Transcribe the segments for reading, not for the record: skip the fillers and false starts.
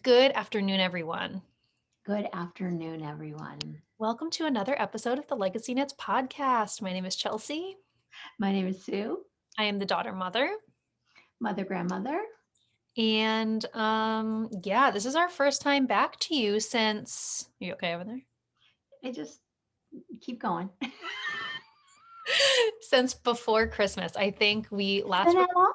Good afternoon, everyone. Good afternoon, everyone. Welcome to another episode of the LegacyKnitz podcast. My name is Chelsea. My name is Sue, I am the daughter mother. mother, grandmother. And yeah, this is our first time back to you since, are you okay over there? I just keep going. Since before Christmas. I think we It's been that long?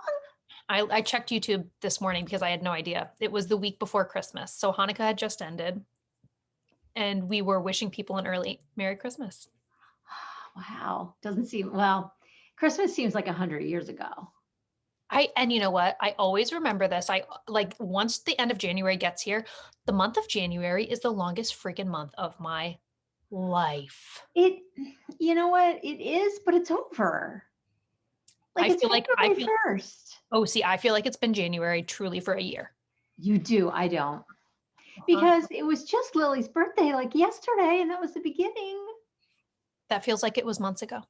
I checked YouTube this morning because I had no idea. It was the week before Christmas. So Hanukkah had just ended and we were wishing people an early Merry Christmas. Wow. Doesn't seem, well, Christmas seems like 100 years ago. And you know what? I always remember this. I like once the end of January gets here, the month of January is the longest freaking month of my life. You know what? It is, but it's over. I It's feel like I February feel 1st. oh, see, I feel like it's been January truly for a year. You do. I don't. Uh-huh. Because it was just Lily's birthday like yesterday, and that was the beginning. That feels like it was months ago.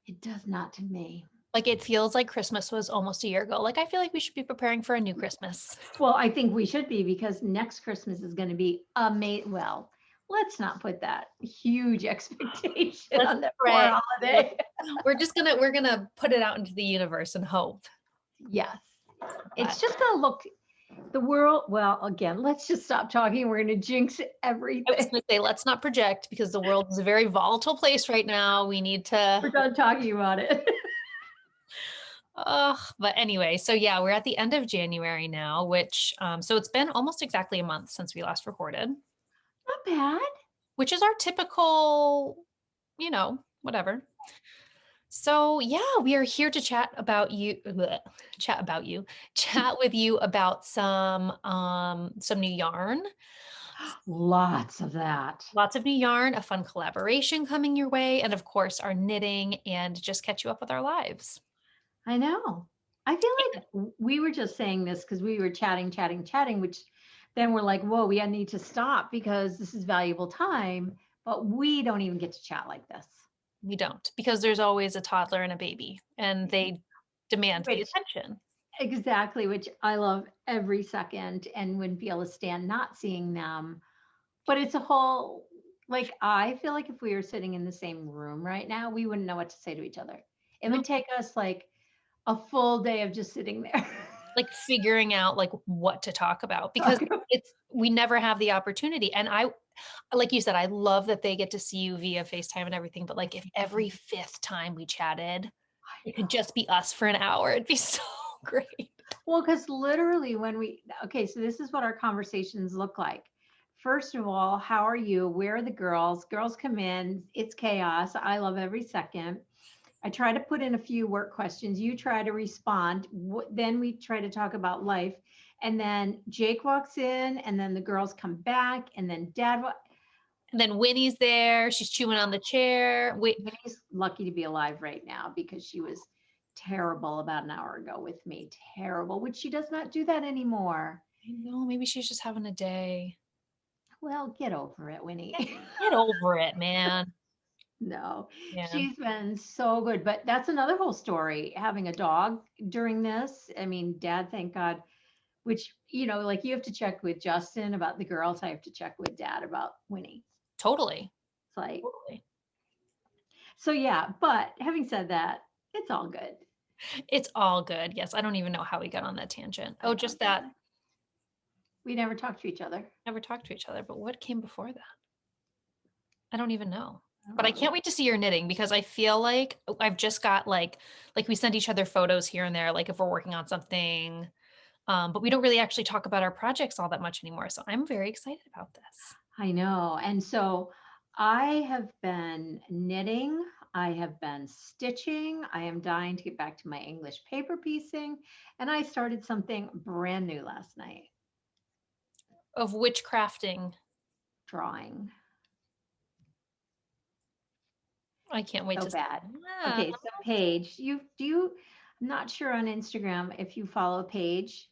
It does not to me. Like it feels like Christmas was almost a year ago. Like I feel like we should be preparing for a new Christmas. Well, I think we should be because next Christmas is going to be amazing. Well, let's not put that huge expectation Let's on that poor pray. holiday. We're gonna put it out into the universe and hope. Yes. It's But just going to look the world. Well, again, let's just stop talking. We're going to jinx I was everything. gonna say let's not project because the world is a very volatile place right now. We need to We're done talking about it. But anyway, so yeah, we're at the end of January now, which so it's been almost exactly a month since we last recorded, Not bad. which is our typical, whatever. So yeah, we are here to chat about you, chat with you about some new yarn, Lots of that. lots of new yarn, a fun collaboration coming your way, and of course our knitting and just catch you up with our lives. I know. I feel like we were just saying this because we were chatting, which then we're like, whoa, we need to stop because this is valuable time. But we don't even get to chat like this. We don't, because there's always a toddler and a baby, and they demand the Which attention. exactly, which I love every second and wouldn't be able to stand not seeing them. But it's a whole, like, I feel like if we were sitting in the same room right now, we wouldn't know what to say to each other. It No, would take us like a full day of just sitting there. like figuring out like what to talk about because we never have the opportunity. And I, like you said, I love that they get to see you via FaceTime and everything. But like if every fifth time we chatted, it could just be us for an hour, it'd be so great. Well, because literally okay, so this is what our conversations look like. First of all, how are you? Where are the girls? Girls come in, it's chaos. I love every second. I try to put in a few work questions. You try to respond. Then we try to talk about life. And then Jake walks in, and then the girls come back, and then And then Winnie's there. She's chewing on the chair. Winnie's lucky to be alive right now because she was terrible about an hour ago with me. Terrible, which she does not do that anymore. I know, maybe she's just having a day. Well, get over it, Winnie. Get over it, man. No, Yeah. she's been so good. But that's another whole story. Having a dog during this. I mean, Dad, thank God, which, like you have to check with Justin about the girls. I have to check with Dad about Winnie. Totally. It's like, Totally. so yeah. But having said that, it's all good. It's all good. Yes. I don't even know how we got on that tangent. Oh, just that. We never talked to each other. Never talked to each other. But what came before that? I don't even know. But I can't wait to see your knitting because I feel like I've just got like we send each other photos here and there, like if we're working on something. But we don't really actually talk about our projects all that much anymore. So I'm very excited about this. I know. And so I have been knitting. I have been stitching. I am dying to get back to my English paper piecing. And I started something brand new last night. Of which crafting? Drawing. I can't wait So to see. bad. Yeah. Okay, so Paige, I'm not sure on Instagram if you follow Paige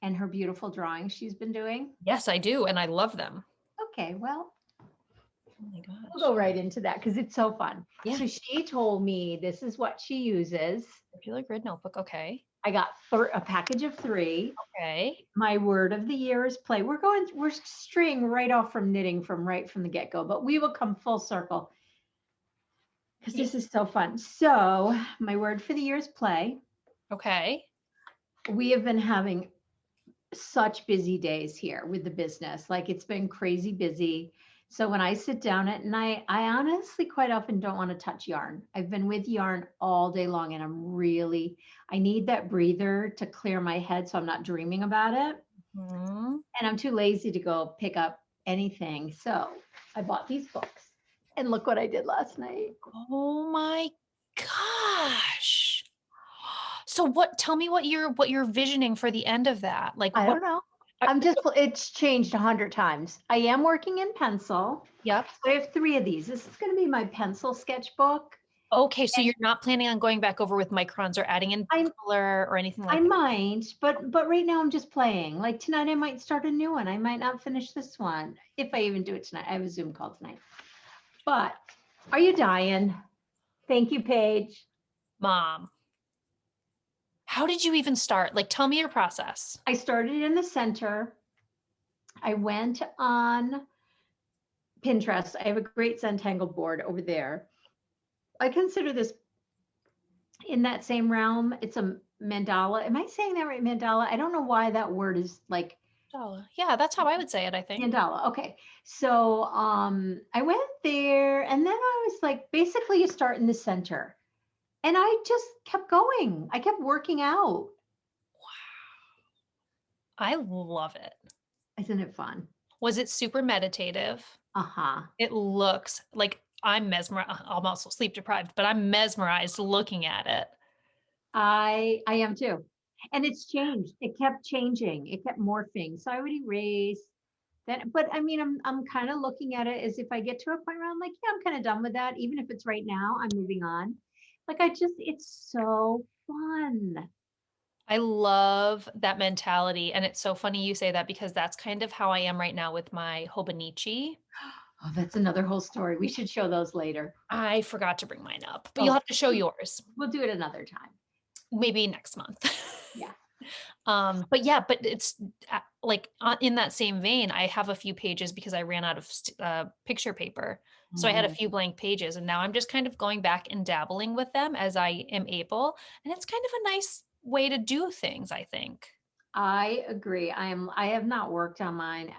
and her beautiful drawings she's been doing. Yes, I do. And I love them. Okay, well, oh my gosh. we'll go right into that because it's so fun. Yeah. So she told me this is what she uses. Circular grid notebook. Okay. I got a package of 3. Okay. My word of the year is play. We're straying right off from knitting right from the get-go, but we will come full circle because this is so fun. So my word for the year is play. Okay. We have been having such busy days here with the business. Like it's been crazy busy. So when I sit down at night, I honestly quite often don't want to touch yarn. I've been with yarn all day long and I need that breather to clear my head so I'm not dreaming about it. Mm-hmm. And I'm too lazy to go pick up anything. So I bought these books and look what I did last night. Oh my gosh. So tell me what you're visioning for the end of that. Like I what? don't know. It's changed 100 times. I am working in pencil. Yep. So I have 3 of these. This is going to be my pencil sketchbook. Okay, so you're not planning on going back over with microns or adding in color or anything like I that? might, but right now I'm just playing. Like tonight I might start a new one. I might not finish this one if I even do it tonight. I have a Zoom call tonight. But are you dying? Thank you, Paige. Mom, how did you even start? Like, tell me your process. I started in the center. I went on Pinterest. I have a great Zentangle board over there. I consider this in that same realm. It's a mandala. Am I saying that right? Mandala. I don't know why that word is like Yeah, that's how I would say it, I think. mandala. Okay. So I went there and then I was like, basically you start in the center. And I just kept going. I kept working out. I love it. Isn't it fun? Was it super meditative? Uh-huh. It looks like I'm mesmerized. I'm also sleep deprived, but I'm mesmerized looking at it. I am too. And it's changed. It kept changing. It kept morphing. So I would erase that. But I mean, I'm kind of looking at it as if I get to a point where I'm like, yeah, I'm kind of done with that. Even if it's right now, I'm moving on. Like it's so fun. I love that mentality. And it's so funny you say that because that's kind of how I am right now with my Hobonichi. Oh, that's another whole story. We should show those later. I forgot to bring mine up, but you'll have to show yours. We'll do it another time. Maybe next month. Yeah. But it's like in that same vein, I have a few pages because I ran out of picture paper. So I had a few blank pages and now I'm just kind of going back and dabbling with them as I am able. And it's kind of a nice way to do things, I think. I agree. I have not worked on mine.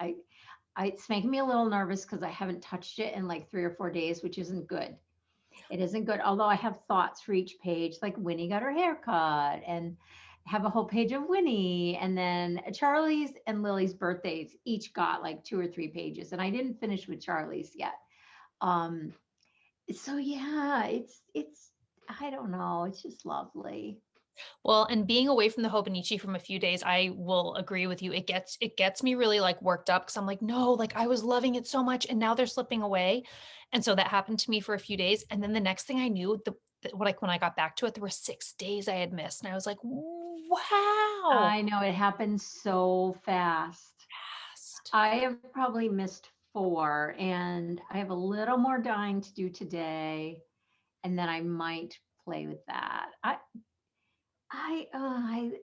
It's making me a little nervous because I haven't touched it in like 3 or 4 days, which isn't good. It isn't good. Although I have thoughts for each page, like Winnie got her hair cut and have a whole page of Winnie. And then Charlie's and Lily's birthdays each got like 2 or 3 pages. And I didn't finish with Charlie's yet. So yeah, it's I don't know. It's just lovely. Well, and being away from the Hobonichi from a few days, I will agree with you. It gets me really like worked up because I'm like, no, like I was loving it so much and now they're slipping away. And so that happened to me for a few days. And then the next thing I knew, when I got back to it, there were 6 days I had missed. And I was like, wow. I know it happens so fast. I have probably missed 4 and I have a little more dyeing to do today. And then I might play with that.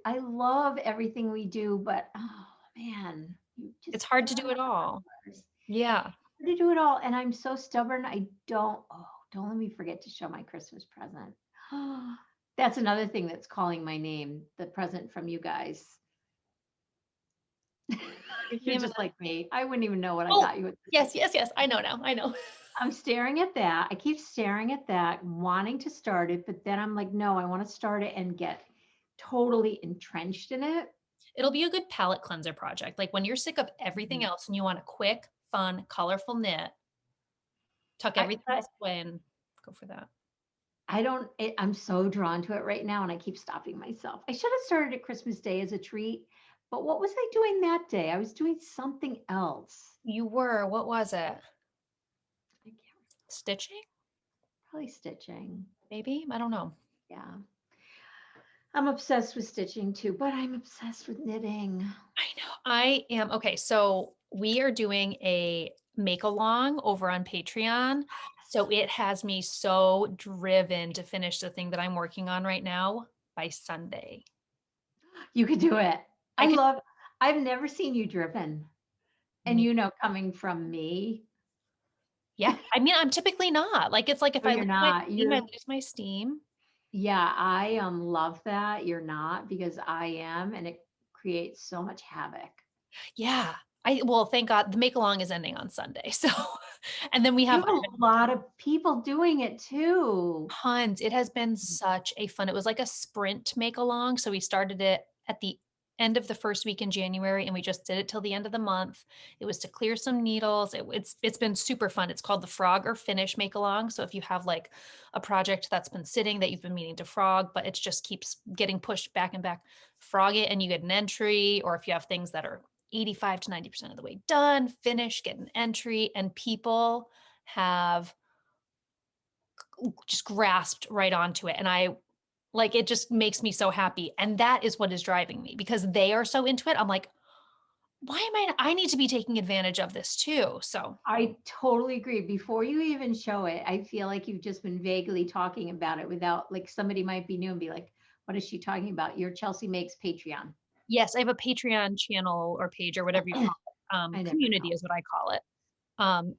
I love everything we do, but oh man, It's hard to do it all. Yeah. Hard to do it all. And I'm so stubborn. Don't let me forget to show my Christmas present. That's another thing that's calling my name, the present from you guys. You're just like me. I wouldn't even know what I got you. Yes. I know now. I know. I'm staring at that. I keep staring at that, wanting to start it, but then I'm like, no, I want to start it and get totally entrenched in it. It'll be a good palette cleanser project. Like when you're sick of everything else and you want a quick, fun, colorful knit, tuck everything else away and go for that. I'm so drawn to it right now and I keep stopping myself. I should have started at Christmas Day as a treat, but what was I doing that day? I was doing something else. You were, what was it? Stitching? Probably stitching. Maybe, I don't know. Yeah. I'm obsessed with stitching too, but I'm obsessed with knitting. I know. I am. Okay, so we are doing a make along over on Patreon. So it has me so driven to finish the thing that I'm working on right now by Sunday. You could do it. I could, I've never seen you driven. And me- coming from me, yeah. I mean, I'm typically not. Like, it's like if no, I you're lose my not. steam, I lose my steam. Yeah, I love that. You're not, because I am, and it creates so much havoc. Yeah. Well, thank God the make along is ending on Sunday. So, and then we You have have a lot of people doing it too. tons. It has been such a fun. It was like a sprint make along. So we started it at the end of the first week in January and we just did it till the end of the month. It was to clear some needles. It's been super fun. It's called the Frog or Finish make along. So if you have like a project that's been sitting that you've been meaning to frog, but it just keeps getting pushed back and back, frog it and you get an entry. Or if you have things that are 85 to 90% of the way done, finish, get an entry, and people have just grasped right onto it. And I like it just makes me so happy. And that is what is driving me because they are so into it. I'm like, why am I need to be taking advantage of this too. So I totally agree. Before you even show it, I feel like you've just been vaguely talking about it without, like, somebody might be new and be like, what is she talking about? Your Chelsea Makes Patreon. yes, I have a Patreon channel or page or whatever you call it. I never Community know. is what I call it.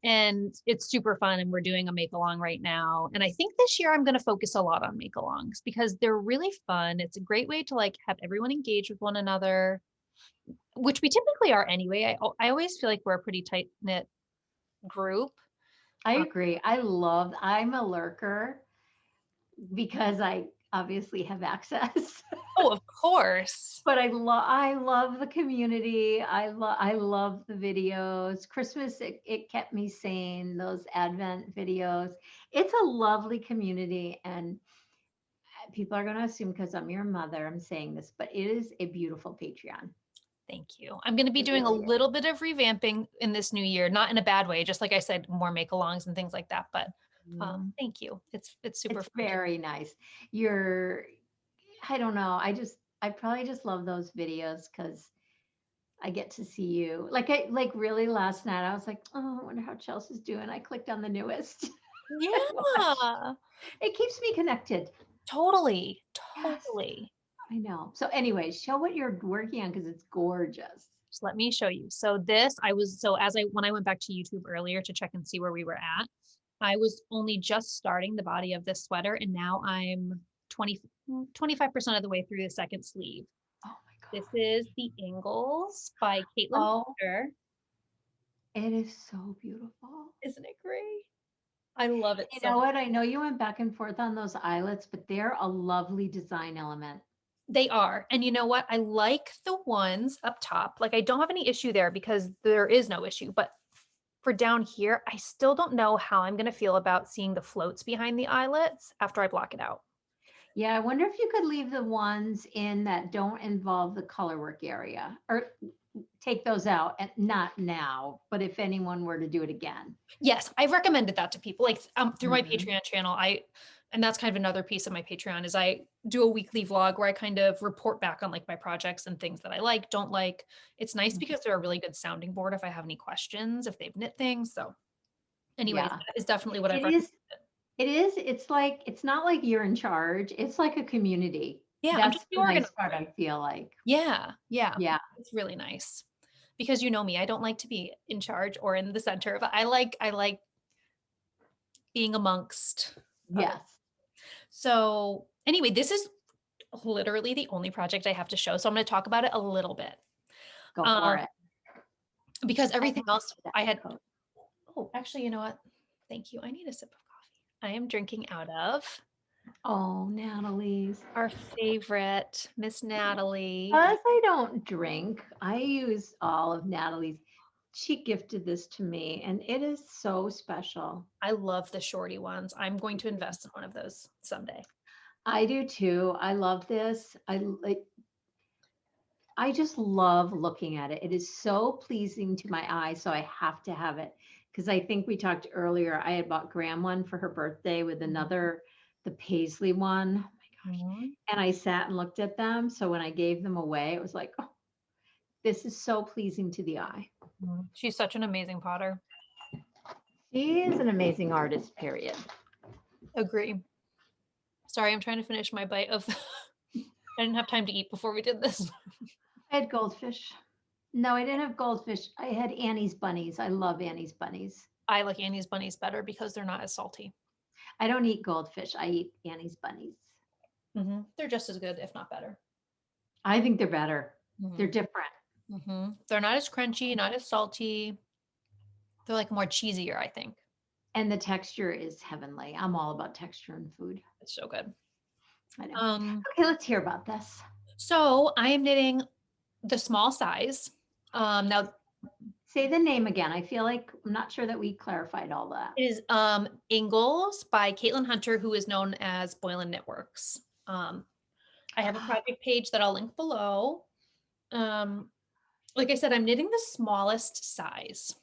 And it's super fun. And we're doing a make along right now. And I think this year I'm going to focus a lot on make alongs because they're really fun. It's a great way to like have everyone engage with one another, which we typically are anyway. I always feel like we're a pretty tight knit group. I Um, agree. I'm a lurker because I obviously have access. oh, of course. But I love the community. I love the videos. Christmas, it kept me sane, those Advent videos. It's a lovely community, and people are going to assume because I'm your mother, I'm saying this, but it is a beautiful Patreon. Thank you. I'm going to be It doing a really is. little bit of revamping in this new year, not in a bad way, just like I said, more make-alongs and things like that. But Mhm. thank you. It's super It's fun. very nice. You're, I don't know. I probably just love those videos because I get to see you. Like really last night, I was like, oh, I wonder how Chelsea's doing. I clicked on the newest. Watch. Yeah, It keeps me connected. totally, Yes, totally. I know. So anyway, show what you're working on because it's gorgeous. Just let me show you. So this, I was, so as I, when I went back to YouTube earlier to check and see where we were at, I was only just starting the body of this sweater and now I'm 25% of the way through the second sleeve. Oh my This God. is the Ingles by Caitlin Oh, Fisher. it is so beautiful. Isn't it great? I love it You so know much. what? I know you went back and forth on those eyelets, but they're a lovely design element. They are. And you know what? I like the ones up top. Like I don't have any issue there because there is no issue. But for down here, I still don't know how I'm going to feel about seeing the floats behind the eyelets after I block it out. Yeah, I wonder if you could leave the ones in that don't involve the color work area, or take those out, and not now, but if anyone were to do it again. Yes, I've recommended that to people like through my Mhm. Patreon channel. And that's kind of another piece of my Patreon is I do a weekly vlog where I kind of report back on like my projects and things that I like, don't like. It's nice because they're a really good sounding board if I have any questions, if they've knit things. So anyways, Yeah, that is definitely what I've it recommended. is. It is. It's like, it's not like you're in charge. It's like a community. Yeah, I'm That's just the the nice organizer. part, I feel like. Yeah, yeah. Yeah. It's really nice. Because you know me, I don't like to be in charge or in the center, but I like being amongst others. Yes. So anyway, this is literally the only project I have to show. So I'm going to talk about it a little bit. Go for Um, it. because I everything want else that I had, coat. oh, actually, you know what? Thank you. I need a sip of coffee. I am drinking out of Oh, Natalie's. our favorite, Miss Natalie. Because I don't drink, I use all of Natalie's. She gifted this to me, and it is so special. I love the shorty ones. I'm going to invest in one of those someday. I do too. I love this. I just love looking at it. It is so pleasing to my eye, so I have to have it. Because I think we talked earlier, I had bought Graham one for her birthday with another, the Paisley one. Oh my gosh. Mhm. And I sat and looked at them. So when I gave them away, it was like, oh, this is so pleasing to the eye. She's such an amazing potter. She is an amazing artist, period. Agree. Sorry, I'm trying to finish my bite of I didn't have time to eat before we did this. I had goldfish. No, I didn't have goldfish. I had Annie's bunnies. I love Annie's bunnies. I like Annie's bunnies better because they're not as salty. I don't eat goldfish. I eat Annie's bunnies. They're just as good, if not better. I think they're better. They're different. They're not as crunchy, not as salty. They're like more cheesier, I think. And the texture is heavenly. I'm all about texture in food. It's so good. I know. Okay, let's hear about this. So I am knitting the small size. Now, say the name again. I feel like I'm not sure that we clarified all that. It is Ingalls by Caitlin Hunter, who is known as Boylan Knitworks. I have a project page that I'll link below. Like I said, I'm knitting the smallest size.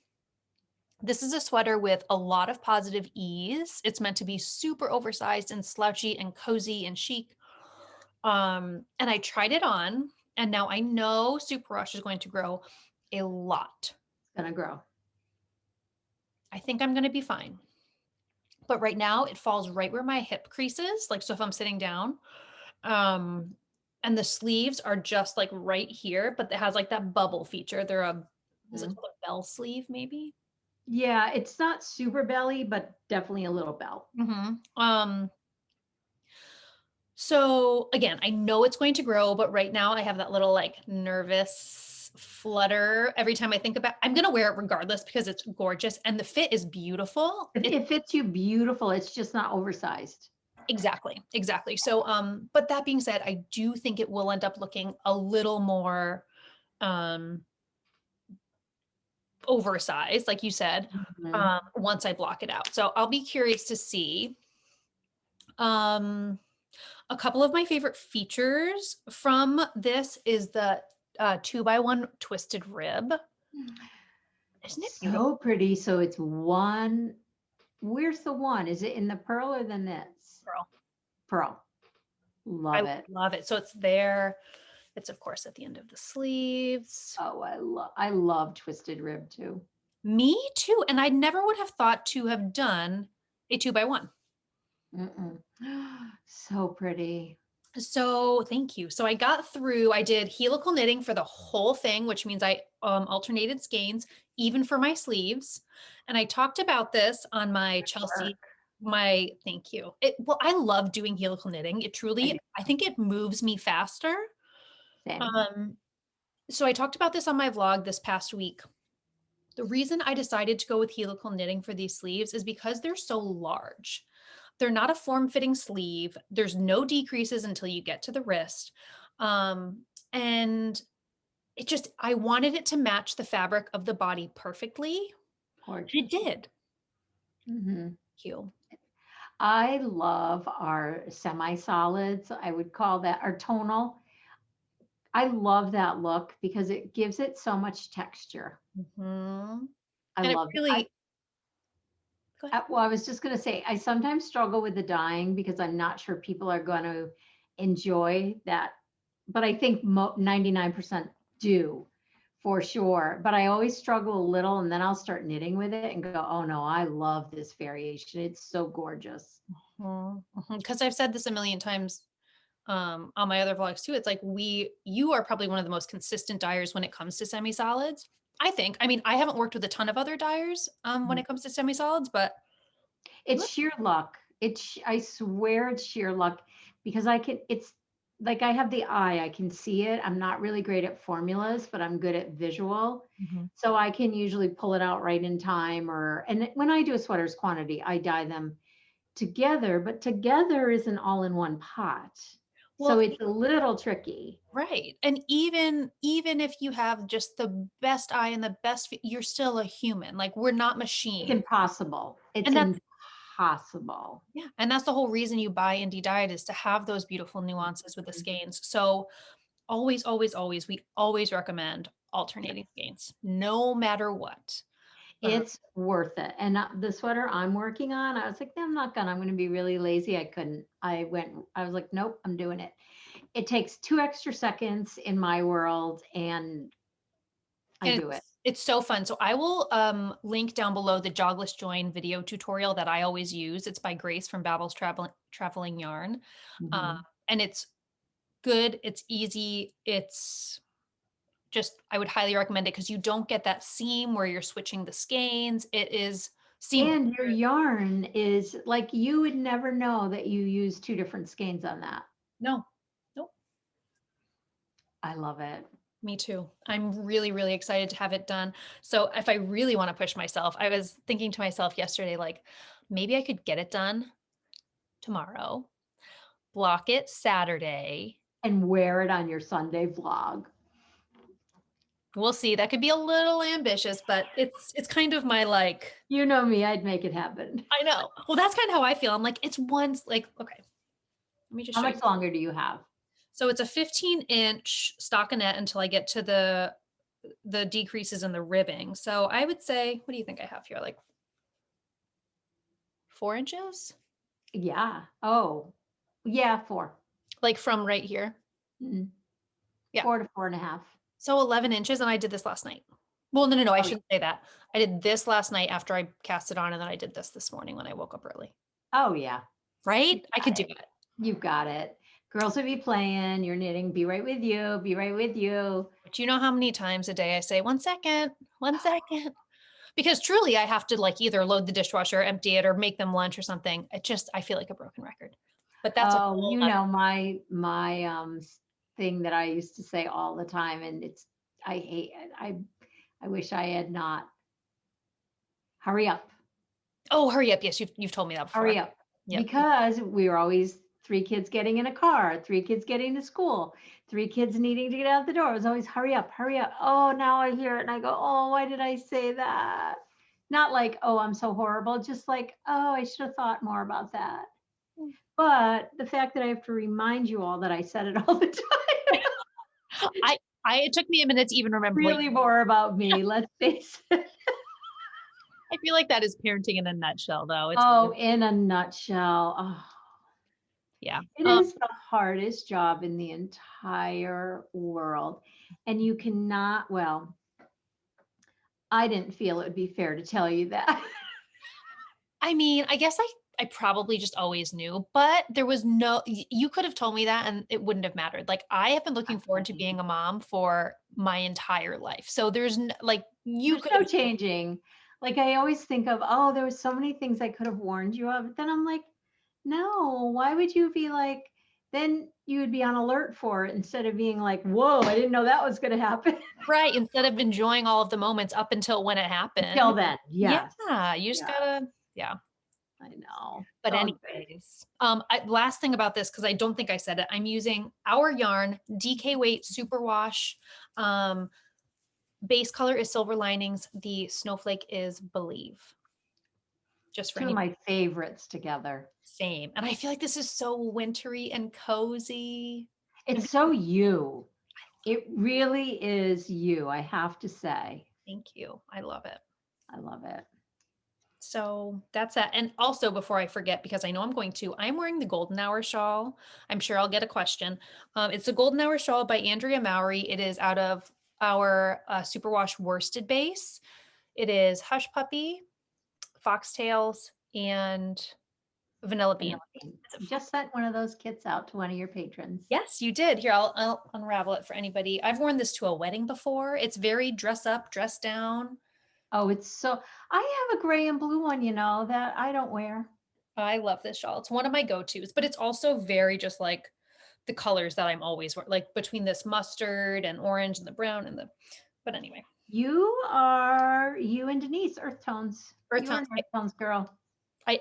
This is a sweater with a lot of positive ease. It's meant to be super oversized and slouchy and cozy and chic. And I tried it on, and now I know Super Rush is going to grow a lot. It's going to grow. I think I'm going to be fine. But right now it falls right where my hip crease is. Like, so if I'm sitting down, and the sleeves are just like right here, but it has like that bubble feature. They're is it called a bell sleeve maybe? Yeah, it's not super belly, but definitely a little bell. So again, I know it's going to grow, but right now I have that little like nervous flutter every time I think about, I'm going to wear it regardless because it's gorgeous and the fit is beautiful. It fits you beautiful. It's just not oversized. Exactly. So, but that being said, I do think it will end up looking a little more, oversized, like you said, once I block it out. So I'll be curious to see. A couple of my favorite features from this is the 2x1 twisted rib. Isn't it beautiful? So pretty. So it's one. Where's the one? Is it in the purl or the knits? Pearl. Love it. Love it. So it's there. It's of course at the end of the sleeves. Oh, I love twisted rib too. Me too. And I never would have thought to have done a 2x1. So pretty. So thank you. So I did helical knitting for the whole thing, which means I alternated skeins, even for my sleeves. And I talked about this on my Chelsea, thank you. Well, I love doing helical knitting. It truly, I think it moves me faster. Same. So I talked about this on my vlog this past week. The reason I decided to go with helical knitting for these sleeves is because they're so large. They're not a form-fitting sleeve. There's no decreases until you get to the wrist. And I wanted it to match the fabric of the body perfectly. It did. Cute. I love our semi-solids. I would call that our tonal. I love that look because it gives it so much texture. I love it. Well, I was just going to say, I sometimes struggle with the dyeing because I'm not sure people are going to enjoy that. But I think 99% do for sure. But I always struggle a little and then I'll start knitting with it and go, oh no, I love this variation. It's so gorgeous. Because I've said this a million times on my other vlogs too. It's like you are probably one of the most consistent dyers when it comes to semi-solids. I think. I mean, I haven't worked with a ton of other dyers when it comes to semi-solids, but it's sheer luck. I swear it's sheer luck because it's like I have the eye, I can see it. I'm not really great at formulas, but I'm good at visual. So I can usually pull it out right in time and when I do a sweater's quantity, I dye them together, but together isn't all in one pot. So it's a little tricky. Right. And even if you have just the best eye and the best, you're still a human. Like we're not machines. It's impossible. It's impossible. Yeah. And that's the whole reason you buy indie dyed is to have those beautiful nuances with the skeins. So always, we always recommend alternating skeins, no matter what. It's worth it. And the sweater I'm working on, I was like, no, I'm going to be really lazy. I couldn't. I was like, nope, I'm doing it. It takes 2 extra seconds in my world and I do it. It's so fun. So I will link down below the jogless join video tutorial that I always use. It's by Grace from Babel's Traveling Yarn. And it's good. It's easy. It's just, I would highly recommend it because you don't get that seam where you're switching the skeins. It is seamless. And your yarn is like, you would never know that you use 2 different skeins on that. No, nope. I love it. Me too. I'm really, really excited to have it done. So if I really want to push myself, I was thinking to myself yesterday, like maybe I could get it done tomorrow, block it Saturday. And wear it on your Sunday vlog. We'll see. That could be a little ambitious, but it's kind of my like, You know me, I'd make it happen. I know. Well, that's kind of how I feel. I'm like, it's once like, okay. Let me just How show much you. longer do you have? So it's a 15-inch stockinette until I get to the decreases in the ribbing. So I would say, what do you think I have here? Like 4 inches? Yeah. Oh, yeah, 4. Like from right here. Mm. Yeah. 4 to 4.5. So 11 inches, and I did this last night. Well, no, I Oh, shouldn't say that. I did this last night after I cast it on, and then I did this morning when I woke up early. Oh, yeah. Right? I could do it. You've got it. Girls will be playing, you're knitting, be right with you, be right with you. But you know how many times a day I say, 1 second, 1 second. Because truly I have to like either load the dishwasher, empty it, or make them lunch or something. I feel like a broken record. But that's Oh, you know, my thing that I used to say all the time, and I hate it. I wish I had not. Hurry up. Oh, hurry up. Yes, you've told me that before. Hurry up. Yep. Because we were always 3 kids getting in a car, 3 kids getting to school, 3 kids needing to get out the door. It was always hurry up, hurry up. Oh, now I hear it and I go, oh, why did I say that? Not like, oh, I'm so horrible. Just like, oh, I should have thought more about that. But the fact that I have to remind you all that I said it all the time. It took me a minute to even remember. Really more about me, let's face it. I feel like that is parenting in a nutshell, though. In a nutshell. Oh. Yeah. It is the hardest job in the entire world. And you cannot, well, I didn't feel it would be fair to tell you that. I mean, I guess I probably just always knew, but there was you could have told me that and it wouldn't have mattered. Like I have been looking forward to being a mom for my entire life. So there's like, there's no changing. Like I always think of, oh, there was so many things I could have warned you of. But then I'm like, no, why would you be like, then you would be on alert for it instead of being like, whoa, I didn't know that was going to happen. Right. Instead of enjoying all of the moments up until when it happened. Until then. Yes. Yeah. You just gotta, yeah. I know. But anyways, last thing about this, because I don't think I said it, I'm using Our Yarn DK Weight Superwash. Base color is Silver Linings. The snowflake is Believe. Just for 2 of my favorites together. Same. And I feel like this is so wintry and cozy. It's so you. It really is you, I have to say. Thank you. I love it. I love it. So that's that. And also before I forget, because I know I'm wearing the Golden Hour shawl. I'm sure I'll get a question. It's the Golden Hour shawl by Andrea Mowry. It is out of our Superwash worsted base. It is Hush Puppy, Foxtails, and Vanilla Bean. Just sent one of those kits out to one of your patrons. Yes, you did. Here, I'll unravel it for anybody. I've worn this to a wedding before. It's very dress up, dress down. Oh, I have a gray and blue one, that I don't wear. I love this shawl. It's one of my go-tos, but it's also very just like the colors that I'm always wearing, like between this mustard and orange and the brown but anyway. You and Denise, earth tones. Earth tones girl.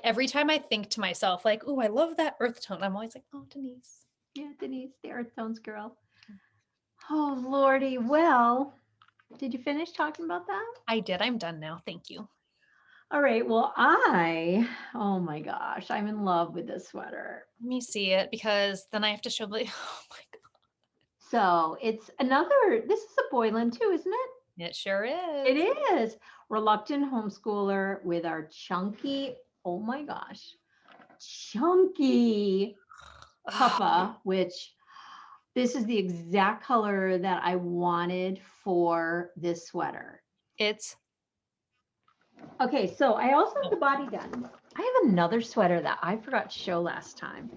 Every time I think to myself, like, oh, I love that earth tone, I'm always like, oh, Denise. Yeah, Denise, the earth tones girl. Oh, Lordy. Well, did you finish talking about that? I did. I'm done now. Thank you. All right. Well, oh my gosh, I'm in love with this sweater. Let me see it because then I have to show oh my God. So this is a Boylan too, isn't it? It sure is. It is. Reluctant Homeschooler with our chunky, oh my gosh, chunky Cuppa, which this is the exact color that I wanted for this sweater. Okay, so I also have the body done. I have another sweater that I forgot to show last time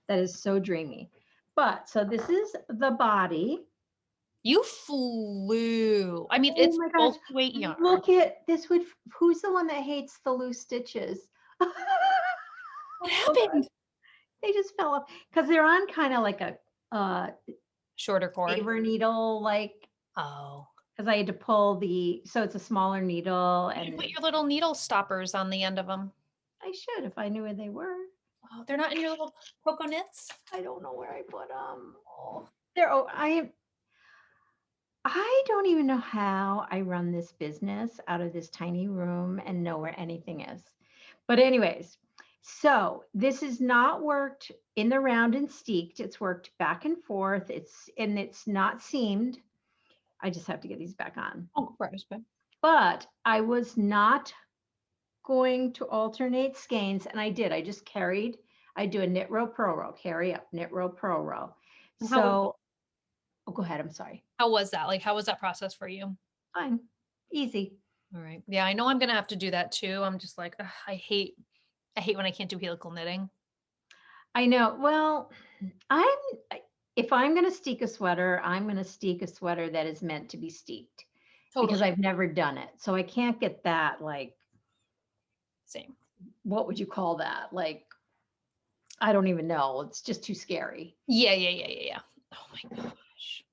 that is so dreamy. But so this is the body. You flew. I mean, Oh it's my bulk gosh. weight yarn. Look at this would who's the one that hates the loose stitches? What Oh, happened? they just fell off because they're on kind of like a Shorter cord. saber needle, like Oh. because I had to pull so it's a smaller needle You and put your little needle stoppers on the end of them. I should if I knew where they were. Oh, they're not in your little cocoa knits? I don't know where I put them. Oh. I don't even know how I run this business out of this tiny room and know where anything is. But anyways, so this is not worked in the round and steeked. It's worked back and forth. It's not seamed. I just have to get these back on. Oh, gross, but But I was not going to alternate skeins, and I did. I just carried. I do a knit row, purl row, carry up, knit row, purl row. So, oh, go ahead. I'm sorry. how was that? Like, how was that process for you? Fine, easy. All right. Yeah, I know I'm gonna have to do that too. I'm just like, ugh, I hate when I can't do helical knitting. I know. Well, if I'm going to steek a sweater, I'm going to steek a sweater that is meant to be steeked because Totally. I've never done it. So I can't get that, like, Same. what would you call that? Like, I don't even know. It's just too scary. Yeah. Oh my gosh.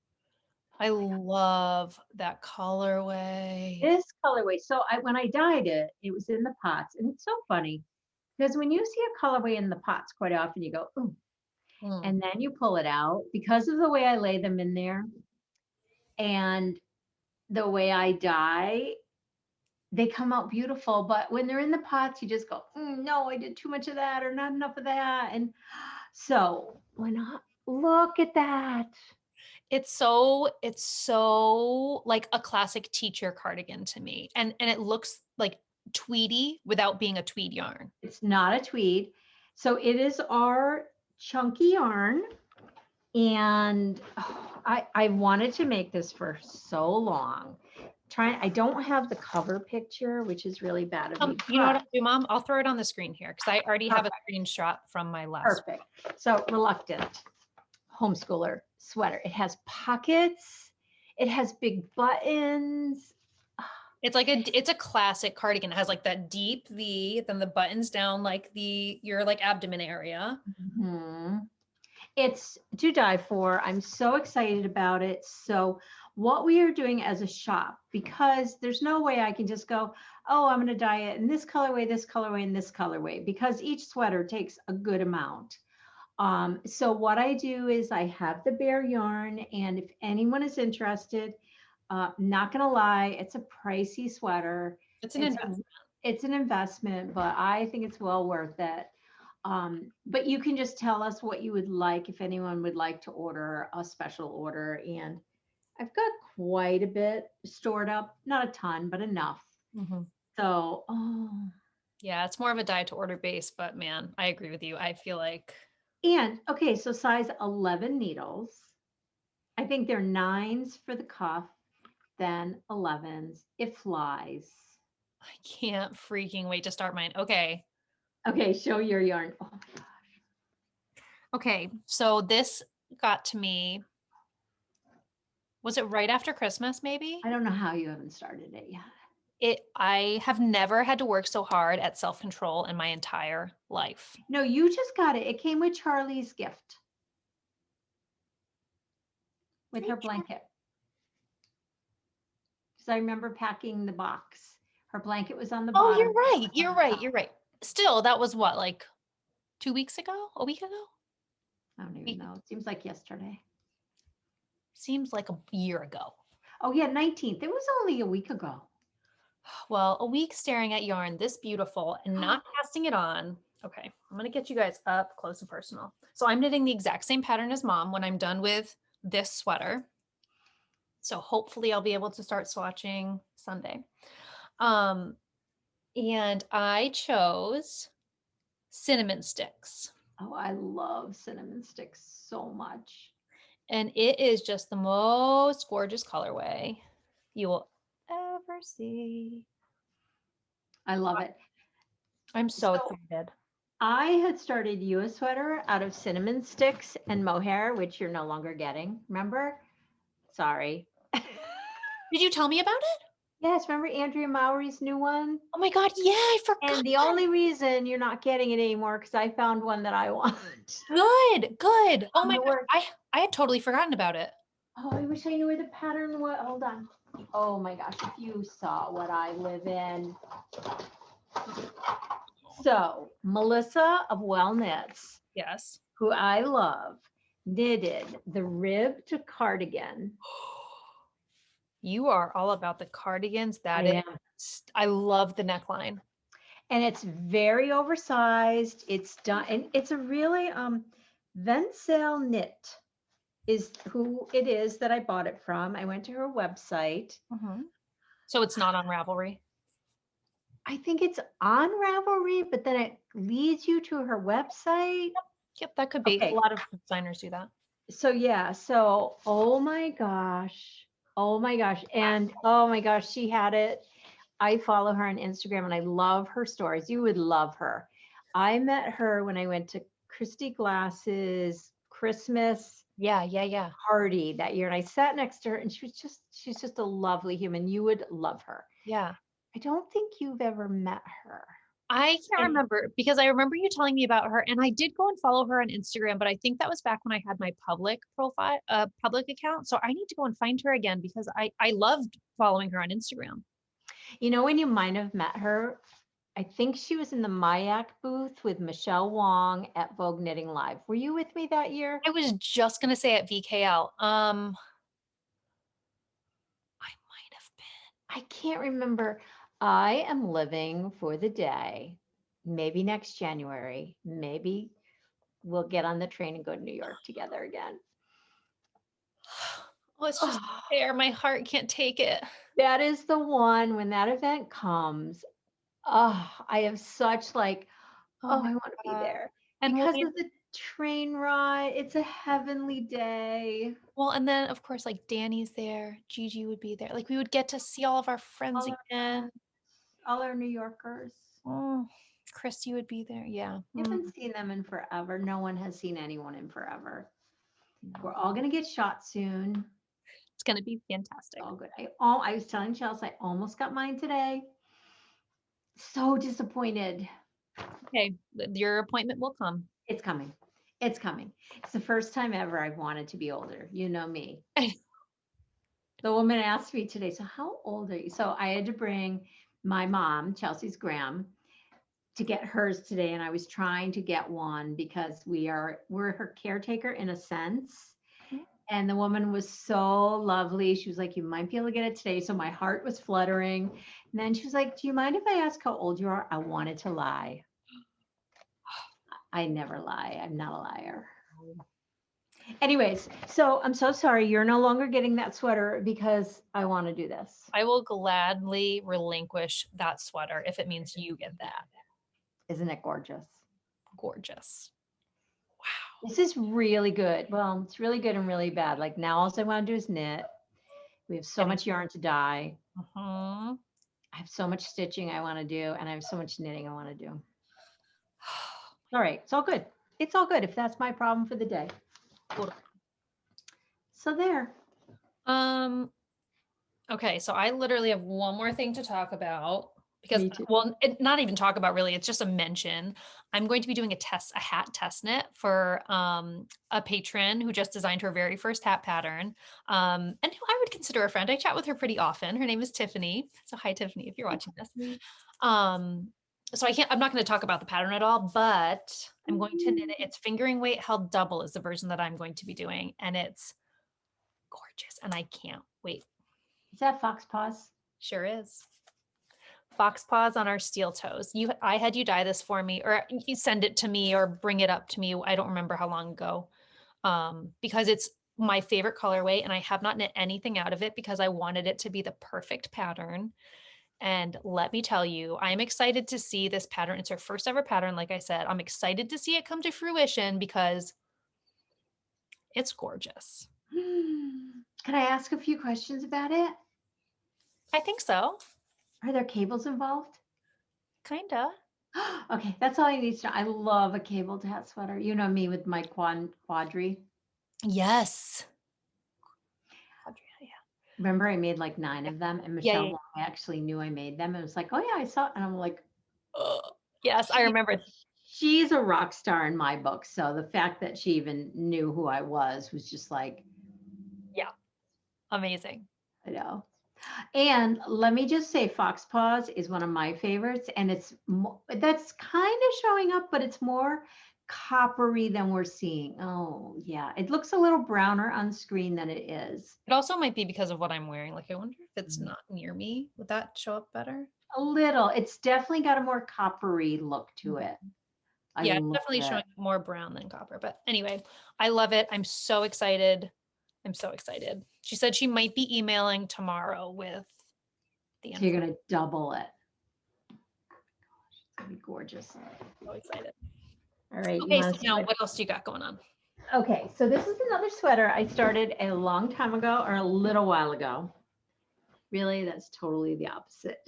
I love that colorway. This colorway. So when I dyed it, it was in the pots. And it's so funny because when you see a colorway in the pots, quite often you go, ooh, and then you pull it out because of the way I lay them in there and the way I dye, they come out beautiful. But when they're in the pots, you just go, no, I did too much of that or not enough of that. And so look at that. It's so like a classic teacher cardigan to me. And it looks like tweedy without being a tweed yarn. It's not a tweed. So it is our chunky yarn. And I wanted to make this for so long. I don't have the cover picture, which is really bad of me. You know what I'll do, Mom? I'll throw it on the screen here because I already have a screenshot from my last. Perfect. So Reluctant homeschooler sweater. It has pockets. It has big buttons. It's like it's a classic cardigan. It has like that deep V, then the buttons down like your like abdomen area. Mm-hmm. It's to die for. I'm so excited about it. So what we are doing as a shop, because there's no way I can just go, oh, I'm going to dye it in this colorway, and this colorway, because each sweater takes a good amount. So what I do is I have the bare yarn, and if anyone is interested, not going to lie, it's a pricey sweater. It's an investment. It's an investment, but I think it's well worth it. But you can just tell us what you would like if anyone would like to order a special order. And I've got quite a bit stored up, not a ton, but enough. Mm-hmm. So, yeah, it's more of a dye to order base, but man, I agree with you. I feel like. And okay, so size 11 needles. I think they're 9s for the cuff, then 11s. It flies. I can't freaking wait to start mine. Okay. Okay, show your yarn. Oh my gosh. Okay, so this got to me. Was it right after Christmas, maybe? I don't know how you haven't started it yet. I have never had to work so hard at self-control in my entire life. No, you just got it. It came with Charlie's gift. With her blanket. Because I remember packing the box. Her blanket was on the bottom. Oh, you're right. Still, that was what, like 2 weeks ago? A week ago? I don't even know. It seems like yesterday. Seems like a year ago. Oh yeah, 19th. It was only a week ago. Well, a week staring at yarn this beautiful and not casting it on. Okay, I'm going to get you guys up close and personal. So I'm knitting the exact same pattern as Mom when I'm done with this sweater. So hopefully I'll be able to start swatching Sunday. And I chose cinnamon sticks. Oh, I love cinnamon sticks so much. And it is just the most gorgeous colorway you will ever see. I love it. I'm so excited. I had started you a sweater out of cinnamon sticks and mohair, which you're no longer getting. Remember? Sorry. Did you tell me about it? Yes, remember Andrea Mowry's new one? Oh my God, yeah, I forgot. And the only reason you're not getting it anymore because I found one that I want. Good, good. Oh my The God, work. I had totally forgotten about it. Oh, I wish I knew where the pattern was. Hold on. Oh my gosh, if you saw what I live in. So, Melissa of Well Knits, Yes. who I love, knitted the ribbed cardigan. You are all about the cardigans. I That is, am. I love the neckline. And it's very oversized. It's done, and it's a really Ventzel knit is who it is that I bought it from. I went to her website. So it's not on Ravelry. I think it's on Ravelry, but then it leads you to her website. Yep, that could be. Okay. A lot of designers do that. So yeah, so oh my gosh. Oh my gosh. And oh my gosh, she had it. I follow her on Instagram and I love her stories. You would love her. I met her when I went to Christy Glass's Christmas Yeah. party that year. And I sat next to her and she's just a lovely human. You would love her. Yeah. I don't think you've ever met her. I can't And- remember because I remember you telling me about her and I did go and follow her on Instagram, but I think that was back when I had my public profile, public account. So I need to go and find her again because I loved following her on Instagram. You know, when you might have met her, I think she was in the Mayak booth with Michelle Wang at Vogue Knitting Live. Were you with me that year? I was just gonna say at VKL. I might have been. I can't remember. I am living for the day. Maybe next January. Maybe we'll get on the train and go to New York together again. Oh, it's just there. My heart can't take it. That is the one when that event comes. Oh, I have such like, oh, I want to be there. And because of the train ride. It's a heavenly day. Well, and then of course, like Danny's there, Gigi would be there. Like we would get to see all of our friends again. All our New Yorkers. Oh, Christy would be there. Yeah. I haven't seen them in forever. No one has seen anyone in forever. We're all going to get shot soon. It's going to be fantastic. All good. I was telling Chelsea, I almost got mine today. So disappointed. Okay, your appointment will come. It's coming. It's coming. It's the first time ever I've wanted to be older. You know me. The woman asked me today, so how old are you? So I had to bring my mom, Chelsea's gram, to get hers today. And I was trying to get one because we're her caretaker in a sense. And the woman was so lovely. She was like, you might be able to get it today. So my heart was fluttering. And then she was like, do you mind if I ask how old you are? I wanted to lie. I never lie. I'm not a liar. Anyways, so I'm so sorry. You're no longer getting that sweater because I want to do this. I will gladly relinquish that sweater if it means you get that. Isn't it gorgeous? Gorgeous. Wow. This is really good. Well, it's really good and really bad. Like now all I want to do is knit. We have so much yarn to dye. I have so much stitching I want to do, and I have so much knitting I want to do. All right, it's all good. It's all good if that's my problem for the day. So there. Okay, so I literally have one more thing to talk about because, Me too. well, not even talk about really, it's just a mention. I'm going to be doing a hat test knit for a patron who just designed her very first hat pattern, and who I would consider a friend. I chat with her pretty often. Her name is Tiffany. So hi, Tiffany, if you're watching this. So I'm not going to talk about the pattern at all, but I'm going to knit it. It's fingering weight held double is the version that I'm going to be doing, and it's gorgeous, and I can't wait. Is that fox paws? Sure is. Fox paws on our steel toes. I had you dye this for me, or you send it to me or bring it up to me. I don't remember how long ago, because it's my favorite colorway and I have not knit anything out of it because I wanted it to be the perfect pattern. And let me tell you, I'm excited to see this pattern. It's her first ever pattern. Like I said, I'm excited to see it come to fruition because it's gorgeous. Can I ask a few questions about it? I think so. Are there cables involved? Kinda. Okay, that's all I need to know. I love a cabled hat sweater. You know me with my quadri. Yes. Yeah. Remember I made like 9 of them and Yeah. Michelle Wong actually knew I made them. It was like, oh yeah, I saw, and I'm like, Yes, I remember. she's a rock star in my book. So the fact that she even knew who I was just like, Yeah. Amazing. I know. And let me just say, Fox Paws is one of my favorites, and that's kind of showing up, but it's more coppery than we're seeing. Oh yeah, it looks a little browner on screen than it is. It also might be because of what I'm wearing. Like, I wonder if it's not near me. Would that show up better? A little. It's definitely got a more coppery look to it. I Yeah, it's love definitely it. showing more brown than copper. But anyway, I love it. I'm so excited. I'm so excited. She said she might be emailing tomorrow with the So you're info. gonna double it. It's gonna be gorgeous. So excited. All right. Okay, so now what else do you got going on? Okay, so this is another sweater I started a long time ago or a little while ago. Really, that's totally the opposite.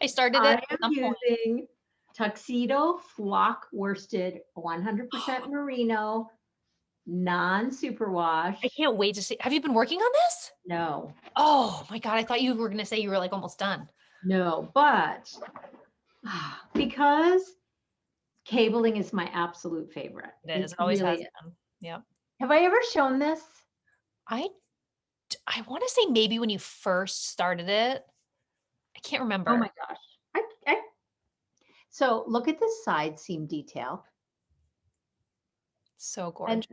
I started it I at am some point. using Tuxedo flock worsted, 100% merino, non-superwash. I can't wait to see. Have you been working on this? No, Oh my God, I thought you were going to say you were like almost done. no, but because cabling is my absolute favorite. It is. It It always really has is. been. Yeah. Have I ever shown this? I want to say maybe when you first started it. I can't remember. Oh my gosh. So look at this side seam detail. So And gorgeous.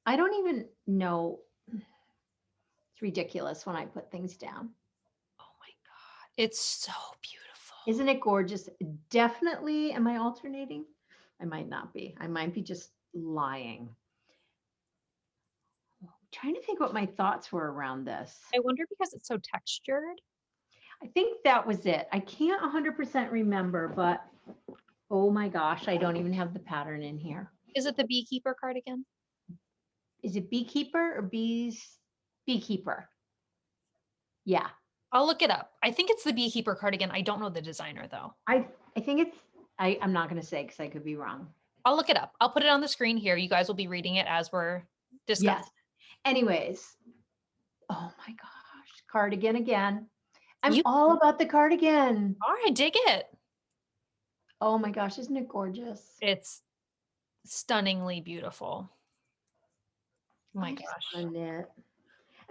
I don't even know. It's ridiculous when I put things down. Oh my God. It's so beautiful. Isn't it gorgeous? Definitely. Am I alternating? I might not be. I might be just lying. I'm trying to think what my thoughts were around this. I wonder because it's so textured. I think that was it. I can't 100% remember, but oh my gosh, I don't even have the pattern in here. Is it the beekeeper cardigan? Is it beekeeper or beekeeper? Yeah. I'll look it up. I think it's the beekeeper cardigan. I don't know the designer though. I think it's, I'm not going to say because I could be wrong. I'll look it up. I'll put it on the screen here. You guys will be reading it as we're discussing. Yes. Anyways, oh my gosh, cardigan again. I'm all about the cardigan. All right, dig it. Oh my gosh, isn't it gorgeous? It's stunningly beautiful. Oh my gosh. And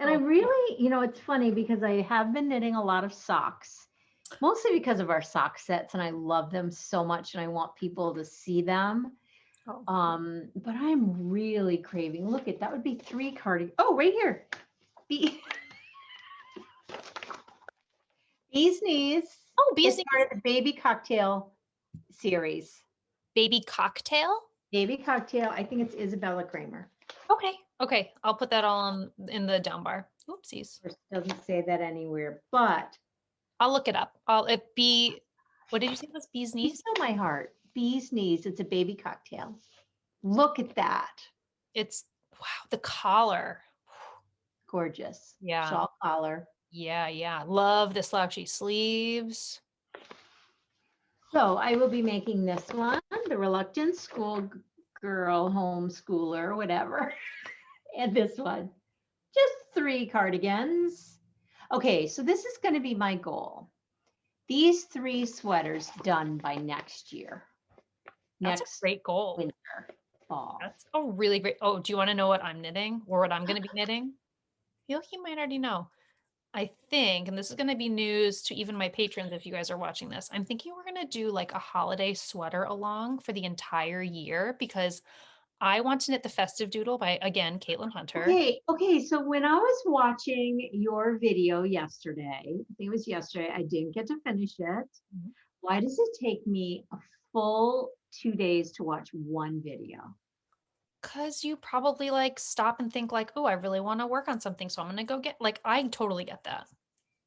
I really, it's funny because I have been knitting a lot of socks, mostly because of our sock sets, and I love them so much and I want people to see them. Oh. But I'm really craving, look at, that would be 3 cardigans. Oh, right here. Bee's Knees. Oh, Bee's Knees. Part of the Baby Cocktail series. Baby Cocktail? Baby Cocktail. I think it's Isabella Kramer. Okay. Okay. I'll put that all in the down bar. Oopsies. It doesn't say that anywhere, but I'll look it up. What did you say was Bee's Knees? You stole my heart. Bee's Knees. It's a baby cocktail. Look at that. It's, wow, the collar. Gorgeous. Yeah. Shawl collar. Yeah, yeah. Love the slouchy sleeves. So I will be making this one, the Reluctant Schoolgirl Homeschooler, whatever. And this one. Just 3 cardigans. Okay, so this is going to be my goal. These 3 sweaters done by next year. That's a great goal. Winter, fall. That's a really great. Oh, do you want to know what I'm knitting or what I'm going to be knitting? I feel like you might already know. I think, and this is going to be news to even my patrons if you guys are watching this, I'm thinking we're going to do like a holiday sweater along for the entire year because I want to knit the Festive Doodle by, again, Caitlin Hunter. Okay. So when I was watching your video yesterday, I think it was yesterday, I didn't get to finish it. Mm-hmm. Why does it take me a full 2 days to watch one video? Because you probably like stop and think like, oh, I really want to work on something. So I'm going to go get, like, I totally get that.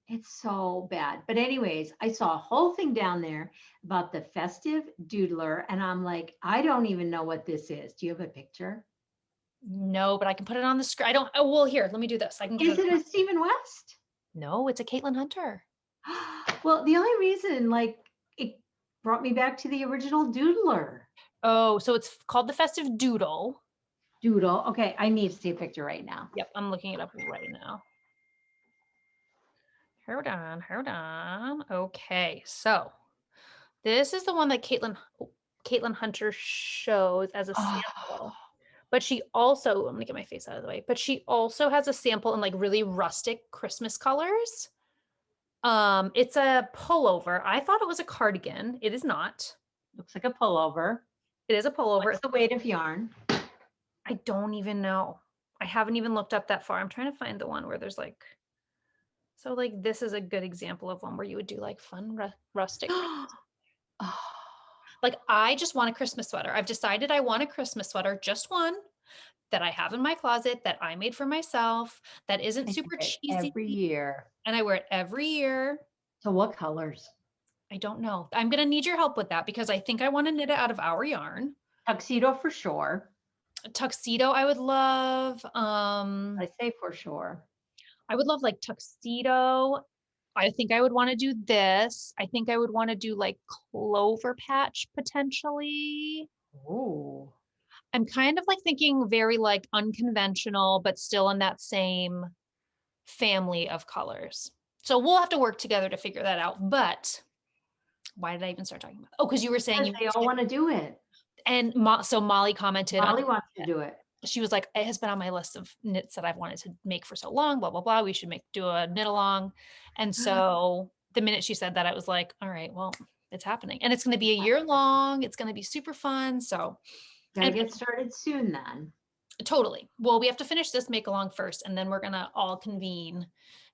It's so bad. But anyways, I saw a whole thing down there about the Festive Doodler. And I'm like, I don't even know what this is. Do you have a picture? No, but I can put it on the screen. I don't, oh, well, here, let me do this. I can get Is it a Stephen West? No, it's a Caitlin Hunter. Well, the only reason, like, brought me back to the original doodler. Oh, so it's called the Festive Doodle. Doodle. Okay, I need to see a picture right now. Yep, I'm looking it up right now. Hold on. Okay, so this is the one that Caitlin Hunter shows as a sample. But she also, I'm gonna get my face out of the way, but she also has a sample in like really rustic Christmas colors. It's a pullover. I thought it was a cardigan. It is not. Looks like a pullover. It is a pullover. What's the weight of yarn? I don't even know. I haven't even looked up that far. I'm trying to find the one where there's like, so like this is a good example of one where you would do like fun rustic. Oh, Like I just want a Christmas sweater. I've decided I want a Christmas sweater, just one that I have in my closet that I made for myself, that isn't I super do it cheesy. every year. And I wear it every year. So what colors? I don't know. I'm going to need your help with that because I think I want to knit it out of our yarn. Tuxedo for sure. A tuxedo I would love. I say for sure. I would love like tuxedo. I think I would want to do this. I think I would want to do like clover patch potentially. Oh, I'm kind of like thinking very like unconventional, but still in that same family of colors. So we'll have to work together to figure that out. But why did I even start talking about? Oh, because you were saying you they all want to do it. and so Molly commented. Molly wants to do it. She was like, it has been on my list of knits that I've wanted to make for so long, blah, blah, blah. We should do a knit along. And so the minute she said that, I was like, all right, well, it's happening. And it's going to be a year long. It's going to be super fun. So gotta get started soon then. Totally. Well, we have to finish this make along first, and then we're going to all convene,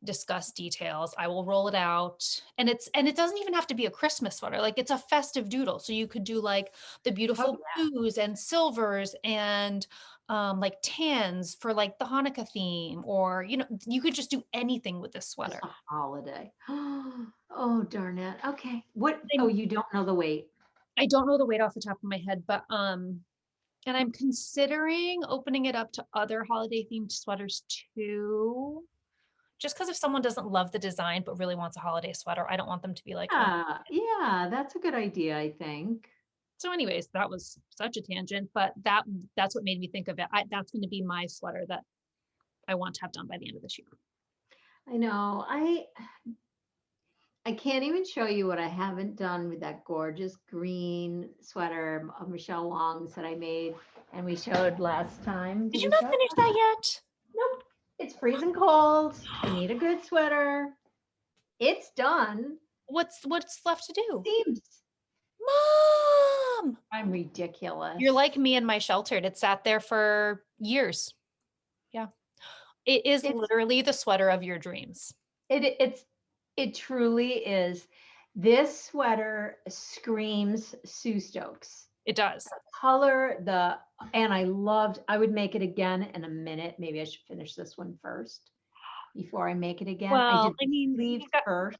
discuss details. I will roll it out. And it doesn't even have to be a Christmas sweater. Like it's a festive doodle. So you could do like the beautiful blues and silvers and like tans for like the Hanukkah theme, or, you know, you could just do anything with this sweater. It's a holiday. Oh, darn it. Okay. What? Oh, you don't know the weight. I don't know the weight off the top of my head, but, and I'm considering opening it up to other holiday themed sweaters too. Just because if someone doesn't love the design, but really wants a holiday sweater, I don't want them to be like, yeah, that's a good idea, I think. So anyways, that was such a tangent, but that's what made me think of it. That's going to be my sweater that I want to have done by the end of this year. I know. I can't even show you what I haven't done with that gorgeous green sweater of Michelle Wang's that I made and we showed last time. Did you not finish that yet? Nope. It's freezing cold. I need a good sweater. It's done. What's left to do? Seams. Mom! I'm ridiculous. You're like me and my sheltered. It sat there for years. Yeah. It's literally the sweater of your dreams. It truly is. This sweater screams Sue Stokes. It does. The color, and I would make it again in a minute. Maybe I should finish this one first before I make it again. Well, I mean, leave first.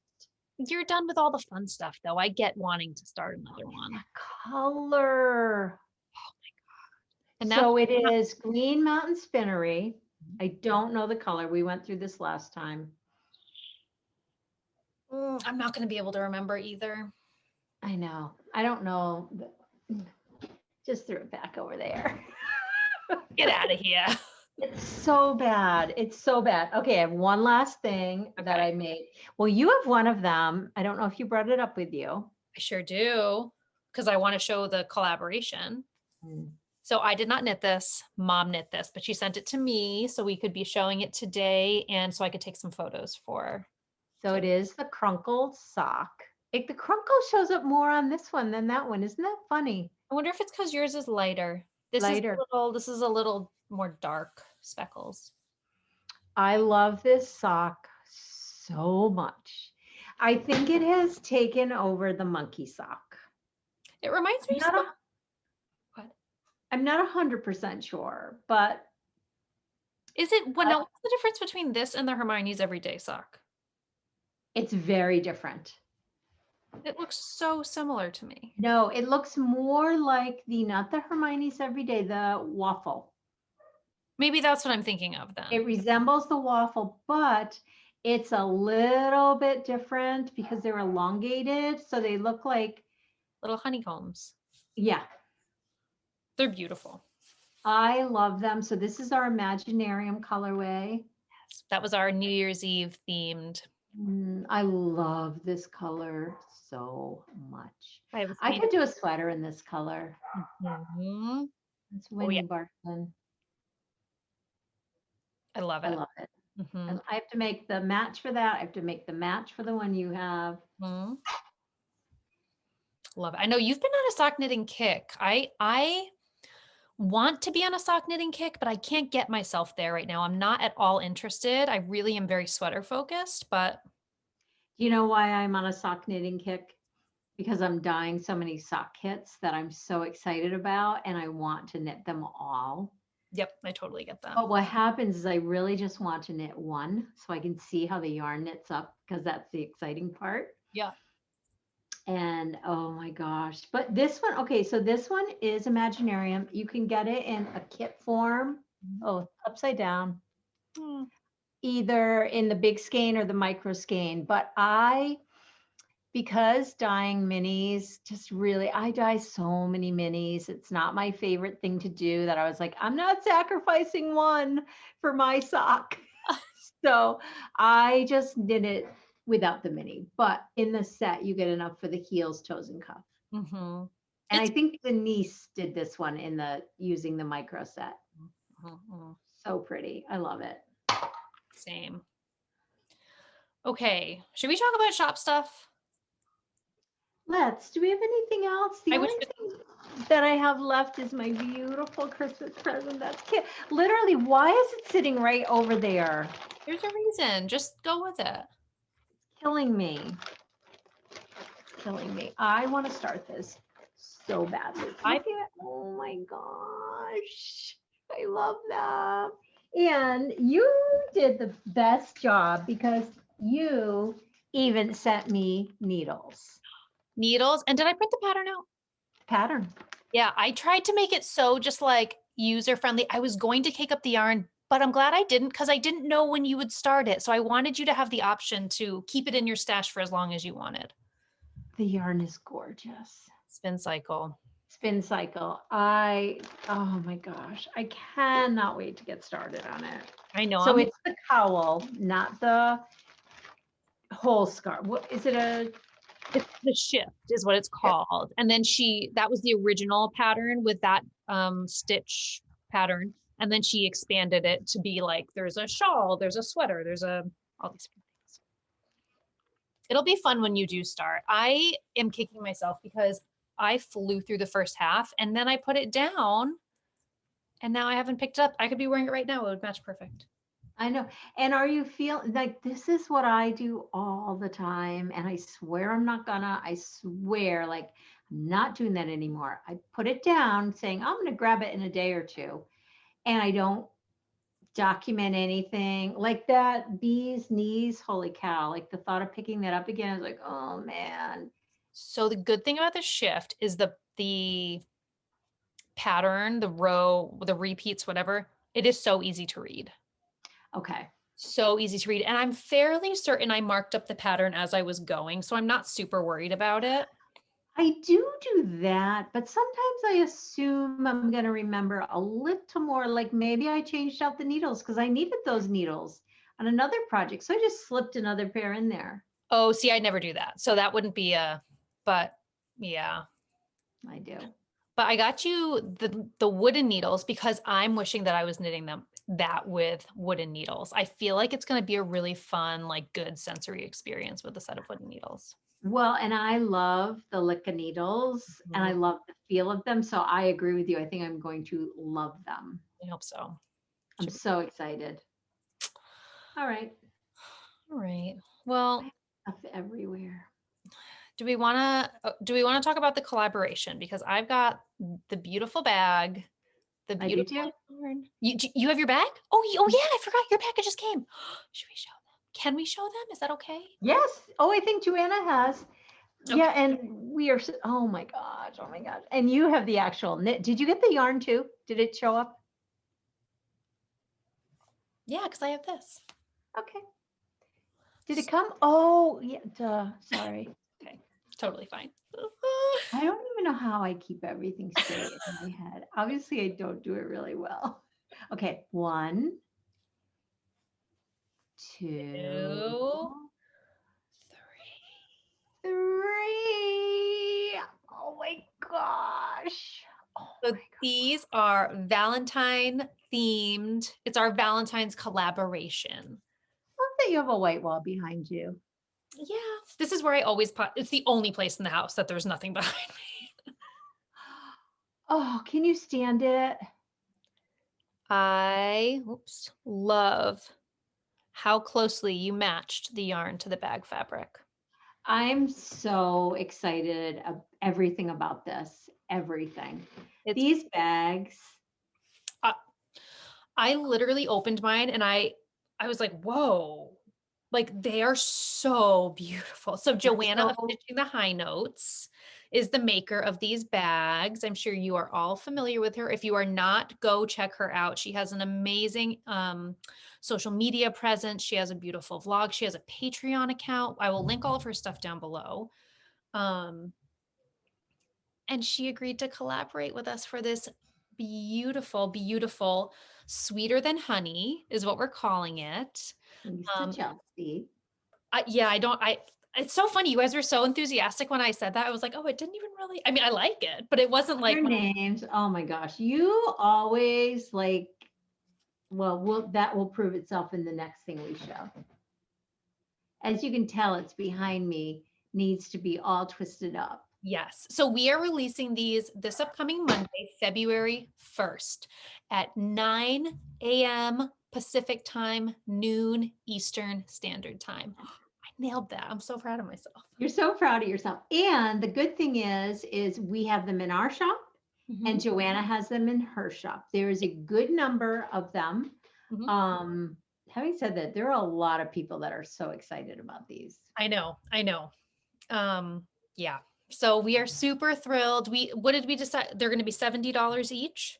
You're done with all the fun stuff though. I get wanting to start another one. Color. Oh my God. And so it is Green Mountain Spinnery. I don't know the color. We went through this last time. I'm not going to be able to remember either. I know. I don't know. Just threw it back over there. Get out of here. It's so bad. It's so bad. Okay, I have one last thing that I made. Well, you have one of them. I don't know if you brought it up with you. I sure do, because I want to show the collaboration. So I did not knit this. Mom knit this, but she sent it to me so we could be showing it today, and so I could take some photos for. So it is the crunkled sock. The crunkle shows up more on this one than that one. Isn't that funny? I wonder if it's because yours is lighter. This is a little more dark speckles. I love this sock so much. I think it has taken over the monkey sock. It reminds me of what? I'm not 100% sure, but is it what's the difference between this and the Hermione's everyday sock? It's very different. It looks so similar to me. No, it looks more like not the Hermione's everyday, the waffle. Maybe that's what I'm thinking of then. It resembles the waffle, but it's a little bit different because they're elongated. So they look like little honeycombs. Yeah. They're beautiful. I love them. So this is our Imaginarium colorway. Yes, that was our New Year's Eve themed. I love this color so much. I could do a sweater in this color. Mm-hmm. It's Winnie Barton. I love it. I love it. Mm-hmm. And I have to make the match for that. I have to make the match for the one you have. Mm-hmm. Love it. I know you've been on a sock knitting kick. I want to be on a sock knitting kick, but I can't get myself there right now. I'm not at all interested. I really am very sweater focused, but You know why I'm on a sock knitting kick? Because I'm dyeing so many sock kits that I'm so excited about, and I want to knit them all. yep, I totally get that. But what happens is I really just want to knit one so I can see how the yarn knits up, because that's the exciting part. Yeah. And oh my gosh. But this one, okay, so this one is Imaginarium. You can get it in a kit form. Oh, upside down. Either in the big skein or the micro skein. But because dyeing minis, just really, I dye so many minis. It's not my favorite thing to do, that I was like, I'm not sacrificing one for my sock. So I just did it without the mini, but in the set, you get enough for the heels, toes, and cuff. Mm-hmm. And I think Denise did this one using the micro set. Mm-hmm. So pretty. I love it. Same. Okay. Should we talk about shop stuff? Do we have anything else? The only thing that I have left is my beautiful Christmas present. That's cute. Literally, why is it sitting right over there? There's a reason. Just go with it. It's killing me. I want to start this so badly. Oh my gosh. I love that. And you did the best job because you even sent me needles. And did I print the pattern out? Pattern. Yeah, I tried to make it so just like user friendly. I was going to cake up the yarn, but I'm glad I didn't, because I didn't know when you would start it. So I wanted you to have the option to keep it in your stash for as long as you wanted. The yarn is gorgeous. Spin cycle. Oh my gosh, I cannot wait to get started on it. I know. So it's the cowl, not the whole scarf. What is it? It's the shift is what it's called. And then that was the original pattern with that stitch pattern. And then she expanded it to be like, there's a shawl, there's a sweater, there's all these things. It'll be fun when you do start. I am kicking myself because I flew through the first half and then I put it down and now I haven't picked it up. I could be wearing it right now. It would match perfect. I know. And are you feeling like this is what I do all the time? And I swear I swear, like, I'm not doing that anymore. I put it down saying, I'm going to grab it in a day or two. And I don't document anything like that. Bee's knees, holy cow. Like the thought of picking that up again is like, oh man. So the good thing about the shift is the pattern, the row, the repeats, whatever, it is so easy to read. Okay. So easy to read. And I'm fairly certain I marked up the pattern as I was going. So I'm not super worried about it. I do that, but sometimes I assume I'm going to remember a little more, like maybe I changed out the needles because I needed those needles on another project. So I just slipped another pair in there. Oh, see, I never do that. So that wouldn't be but yeah. I do. But I got you the wooden needles because I'm wishing that I was knitting that with wooden needles. I feel like it's going to be a really fun, like good sensory experience with a set of wooden needles. Well, and I love the Leica needles and I love the feel of them. So I agree with you. I think I'm going to love them. I hope so. I'm so excited. All right. Well, stuff everywhere. Do we want to talk about the collaboration? Because I've got the beautiful bag, the beautiful yarn. You have your bag? Oh yeah, I forgot your packages came. Should we show them? Can we show them? Is that okay? Yes. Oh, I think Joanna has. Okay. Yeah, and we are. Oh my gosh. And you have the actual knit. Did you get the yarn too? Did it show up? Yeah, because I have this. Okay. Did it come? Oh yeah. Duh. Sorry. Okay. Totally fine. I don't even know how I keep everything straight in my head. Obviously, I don't do it really well. Okay, 1, 2, Two, 3. Oh my gosh. Oh so my God. these are Valentine themed. It's our Valentine's collaboration. Love that you have a white wall behind you. Yeah, this is where I always put. It's the only place in the house that there's nothing behind me. Oh, can you stand it? I love how closely you matched the yarn to the bag fabric. I'm so excited everything about this. Everything. These bags. I literally opened mine and I was like, whoa, like they are so beautiful. So Joanna of Stitching the High Notes is the maker of these bags. I'm sure you are all familiar with her. If you are not, go check her out. She has an amazing social media presence. She has a beautiful vlog. She has a Patreon account. I will link all of her stuff down below. And she agreed to collaborate with us for this beautiful, beautiful, sweeter than honey is what we're calling it. Thanks to Chelsea. It's so funny. You guys were so enthusiastic when I said that. I was like, oh, it didn't even really, I mean, I like it, but it wasn't like your names. Oh my gosh. You always like, well, that will prove itself in the next thing we show. As you can tell, it's behind me, needs to be all twisted up. Yes. So we are releasing these this upcoming Monday, February 1st at 9 a.m. Pacific time, noon Eastern Standard Time. I nailed that. I'm so proud of myself. You're so proud of yourself. And the good thing is we have them in our shop and Joanna has them in her shop. There is a good number of them. Having said that, there are a lot of people that are so excited about these. I know. Yeah. So we are super thrilled. What did we decide? They're going to be $70 each.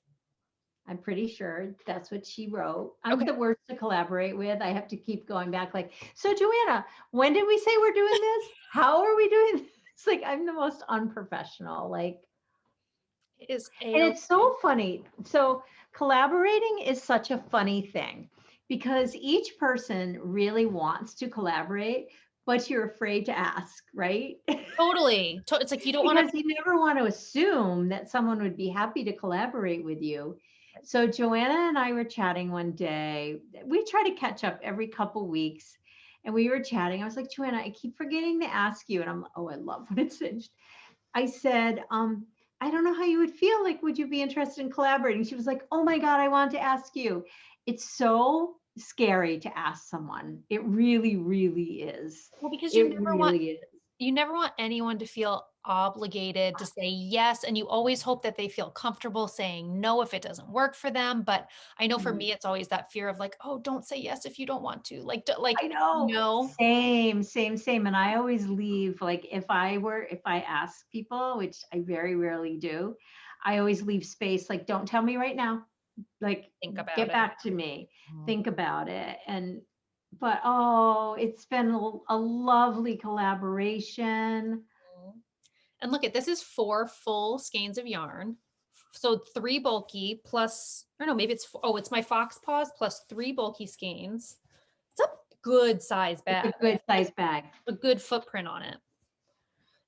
I'm pretty sure that's what she wrote. I'm the worst to collaborate with. I have to keep going back like, so Joanna, when did we say we're doing this? How are we doing this? It's like, I'm the most unprofessional. Like, and it's so funny. So collaborating is such a funny thing because each person really wants to collaborate, but you're afraid to ask, right? Totally. It's like you don't want to. Because you never want to assume that someone would be happy to collaborate with you. So Joanna and I were chatting one day. We try to catch up every couple weeks. And we were chatting. I was like, Joanna, I keep forgetting to ask you. And I love when it's cinched. I said, I don't know how you would feel. Like, would you be interested in collaborating? She was like, oh my God, I want to ask you. It's so scary to ask someone. It really, really is. Well, because you never want anyone to feel obligated to say yes. And you always hope that they feel comfortable saying no if it doesn't work for them. But I know for me, it's always that fear of like, oh, don't say yes if you don't want to. I know. No. Same. And I always leave, like if I ask people, which I very rarely do, I always leave space. Like, don't tell me right now. Like, get back to me. Think about it. But it's been a lovely collaboration. And look this is 4 full skeins of yarn. So 3 bulky plus, or no, maybe it's my fox paws plus 3 bulky skeins. It's a good size bag. It's a good size bag. A good footprint on it.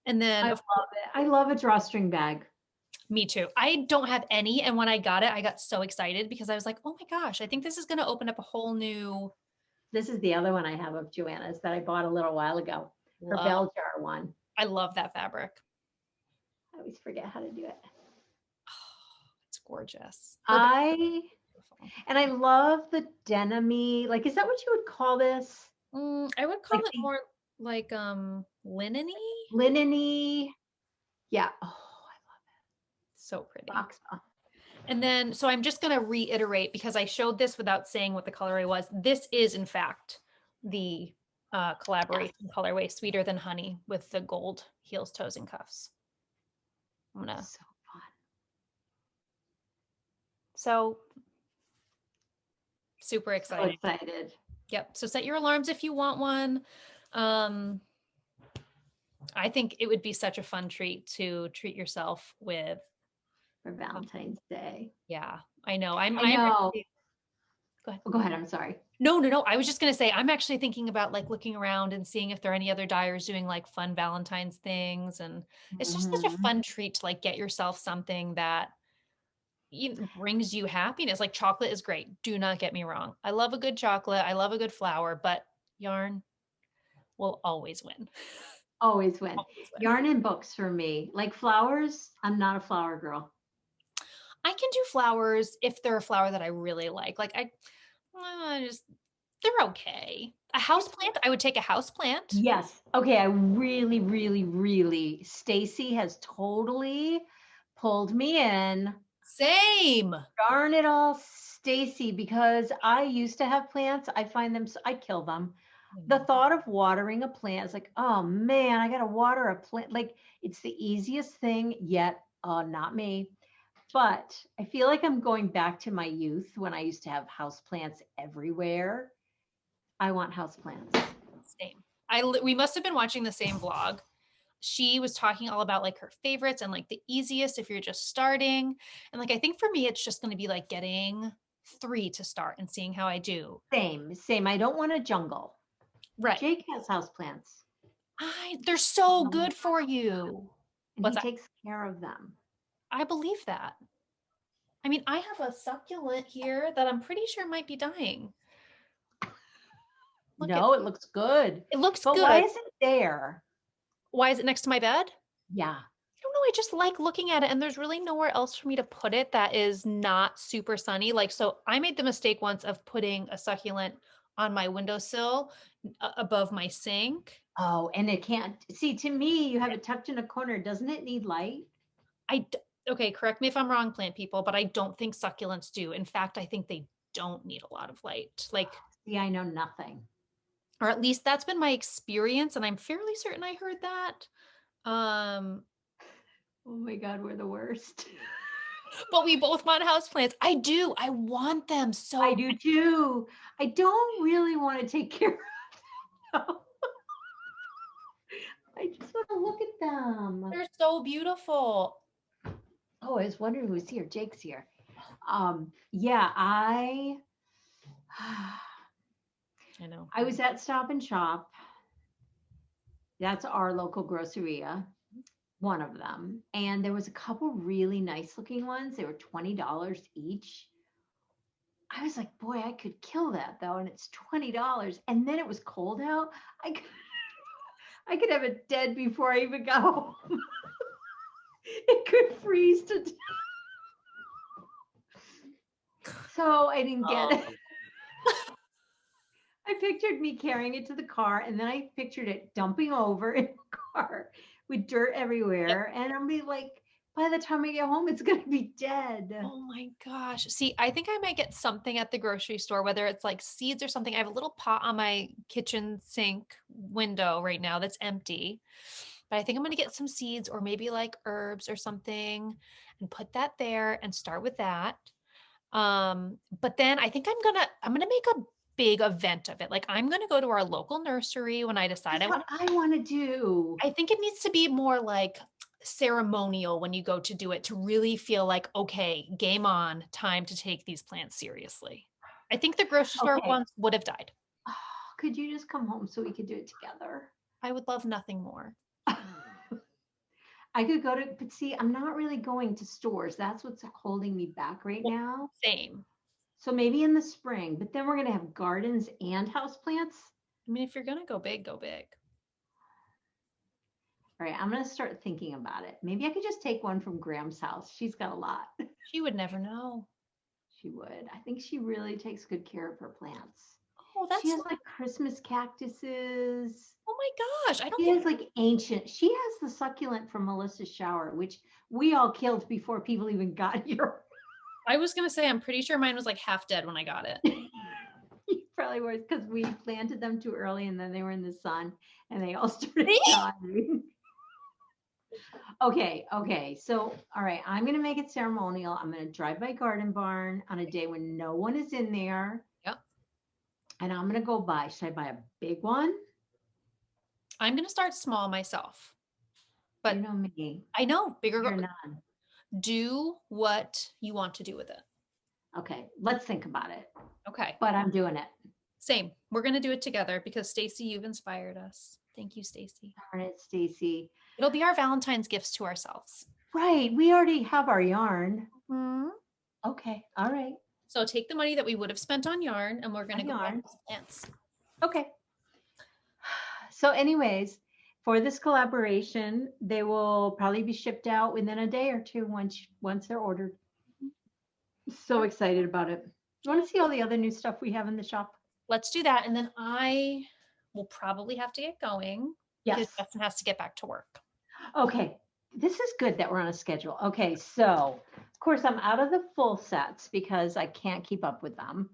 And then I love it. I love a drawstring bag. Me too. I don't have any. And when I got it, I got so excited because I was like, oh my gosh, I think this is going to open up a whole new. This is the other one I have of Joanna's that I bought a little while ago. Her bell jar one. I love that fabric. I always forget how to do it. Oh, it's gorgeous. And I love the denim-y. Like, is that what you would call this? I would call it more like linen-y. Linen-y. Yeah. Oh, I love it. So pretty. And then, so I'm just going to reiterate because I showed this without saying what the colorway was. This is in fact the collaboration colorway, Sweeter Than Honey, with the gold heels, toes, and cuffs. So fun. So super excited. So excited. Yep. So set your alarms if you want one. I think it would be such a fun treat to treat yourself with. for Valentine's Day. Yeah, I know. I know. Go ahead. Go ahead. I'm sorry. No. I was just going to say, I'm actually thinking about like looking around and seeing if there are any other dyers doing like fun Valentine's things. And it's just such a Mhm. fun treat to like get yourself something that brings you happiness. Like chocolate is great. Do not get me wrong. I love a good chocolate. I love a good flower, but yarn will always win. Always win. Always win. Yarn and books for me. Like flowers, I'm not a flower girl. I can do flowers if they're a flower that I really like. Like they're okay. A house plant, I would take a house plant. Yes. Okay. I really, Stacy has totally pulled me in. Same. Darn it all, Stacy, because I used to have plants. I find them, I kill them. The thought of watering a plant is like, oh man, I got to water a plant. Like it's the easiest thing yet. Not me. But I feel like I'm going back to my youth when I used to have house plants everywhere. I want house plants. Same. We must have been watching the same vlog. She was talking all about like her favorites and like the easiest if you're just starting. And like I think for me, it's just going to be like getting 3 to start and seeing how I do. Same. I don't want a jungle. Right. Jake has houseplants. They're so good for you. And he takes care of them. I believe that. I mean, I have a succulent here that I'm pretty sure might be dying. No, it looks good. It looks good. But why is it there? Why is it next to my bed? Yeah. I don't know. I just like looking at it, and there's really nowhere else for me to put it that is not super sunny. Like, so I made the mistake once of putting a succulent on my windowsill above my sink. Oh, and it can't see. To me, you have it tucked in a corner. Doesn't it need light? Okay, correct me if I'm wrong, plant people, but I don't think succulents do. In fact, I think they don't need a lot of light. Like, see, I know nothing. Or at least that's been my experience, and I'm fairly certain I heard that. Oh my God, we're the worst. But we both want houseplants. I do. I want them so. I do too. I don't really want to take care of them. I just want to look at them. They're so beautiful. Oh, I was wondering who's here. Jake's here. Yeah, I know. I was at Stop and Shop. That's our local groceria, one of them. And there was a couple really nice looking ones. They were $20 each. I was like, boy, I could kill that though. And it's $20. And then it was cold out. I could have it dead before I even got home. It could freeze to death. So I didn't get it. I pictured me carrying it to the car, and then I pictured it dumping over in the car with dirt everywhere. Yep. And I'll be like, by the time I get home, it's going to be dead. Oh my gosh. See, I think I might get something at the grocery store, whether it's like seeds or something. I have a little pot on my kitchen sink window right now that's empty. But I think I'm going to get some seeds or maybe like herbs or something and put that there and start with that. But then I think I'm going to make a big event of it. Like I'm going to go to our local nursery when I decide That's what I want to do. I think it needs to be more like ceremonial when you go to do it to really feel like, okay, game on, time to take these plants seriously. I think the grocery store ones would have died. Oh, could you just come home so we could do it together? I would love nothing more. I could go to, but see, I'm not really going to stores. That's what's holding me back right now. Same. So maybe in the spring, but then we're going to have gardens and houseplants. I mean, if you're going to go big, go big. All right, I'm going to start thinking about it. Maybe I could just take one from Graham's house. She's got a lot. She would never know. She would. I think she really takes good care of her plants. Oh, that's. She has like Christmas cactuses. Oh my gosh. She has like ancient. She has the succulent from Melissa's shower, which we all killed before people even got here. I was going to say, I'm pretty sure mine was like half dead when I got it. You probably were, because we planted them too early and then they were in the sun and they all started dying. Okay. So, all right, I'm going to make it ceremonial. I'm going to drive by Garden Barn on a day when no one is in there. Yep. And I'm going to go buy, should I buy a big one? I'm going to start small myself, but You know me. I know bigger. You're none. Do what you want to do with it. Okay, let's think about it. Okay. But I'm doing it. Same. We're going to do it together because Stacy, you've inspired us. Thank you, Stacy. Darn it, Stacy. It'll be our Valentine's gifts to ourselves. Right. We already have our yarn. Mm-hmm. Okay. All right. So take the money that we would have spent on yarn and we're going to go buy yarn. plants. Okay. So anyways, for this collaboration, they will probably be shipped out within a day or two once they're ordered. So excited about it. You want to see all the other new stuff we have in the shop? Let's do that. And then I will probably have to get going. Yes. Because Justin has to get back to work. Okay. This is good that we're on a schedule. Okay. So of course I'm out of the full sets because I can't keep up with them.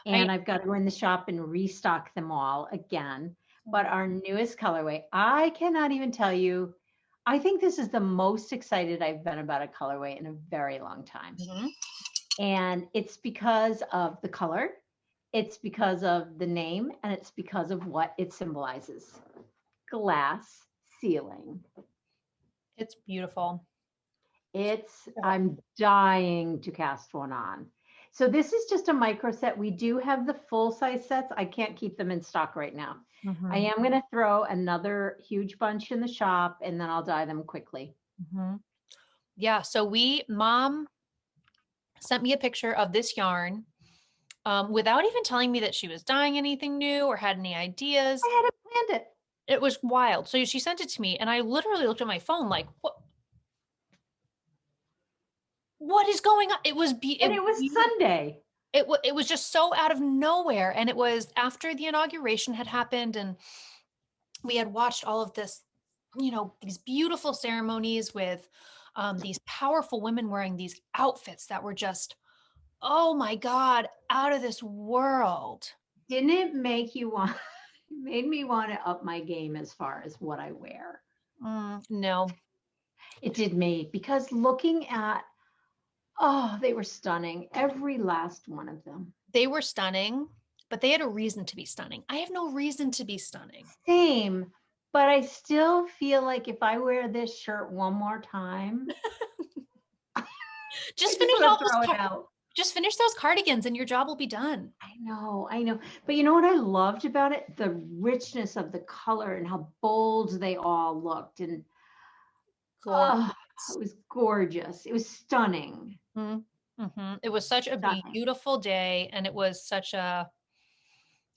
And I've got to go in the shop and restock them all again. But our newest colorway, I cannot even tell you. I think this is the most excited I've been about a colorway in a very long time. Mm-hmm. And it's because of the color, it's because of the name, and it's because of what it symbolizes. Glass ceiling. It's beautiful. I'm dying to cast one on. So this is just a micro set. We do have the full size sets. I can't keep them in stock right now. Mm-hmm. I am going to throw another huge bunch in the shop and then I'll dye them quickly. Mm-hmm. Yeah. So Mom sent me a picture of this yarn without even telling me that she was dyeing anything new or had any ideas. I hadn't planned it. It was wild. So she sent it to me and I literally looked at my phone like, what is going on? It was Sunday. It was just so out of nowhere. And it was after the inauguration had happened and we had watched all of this, these beautiful ceremonies with these powerful women wearing these outfits that were just, oh my God, out of this world. Didn't it make you want, it made me want to up my game as far as what I wear? No. It did me because looking at, they were stunning. Every last one of them. They were stunning, but they had a reason to be stunning. I have no reason to be stunning. Same, but I still feel like if I wear this shirt one more time, just finish those cardigans and your job will be done. I know. But you know what I loved about it? The richness of the color and how bold they all looked. And it was gorgeous. It was stunning. Mm-hmm. It was such a beautiful day. And it was such a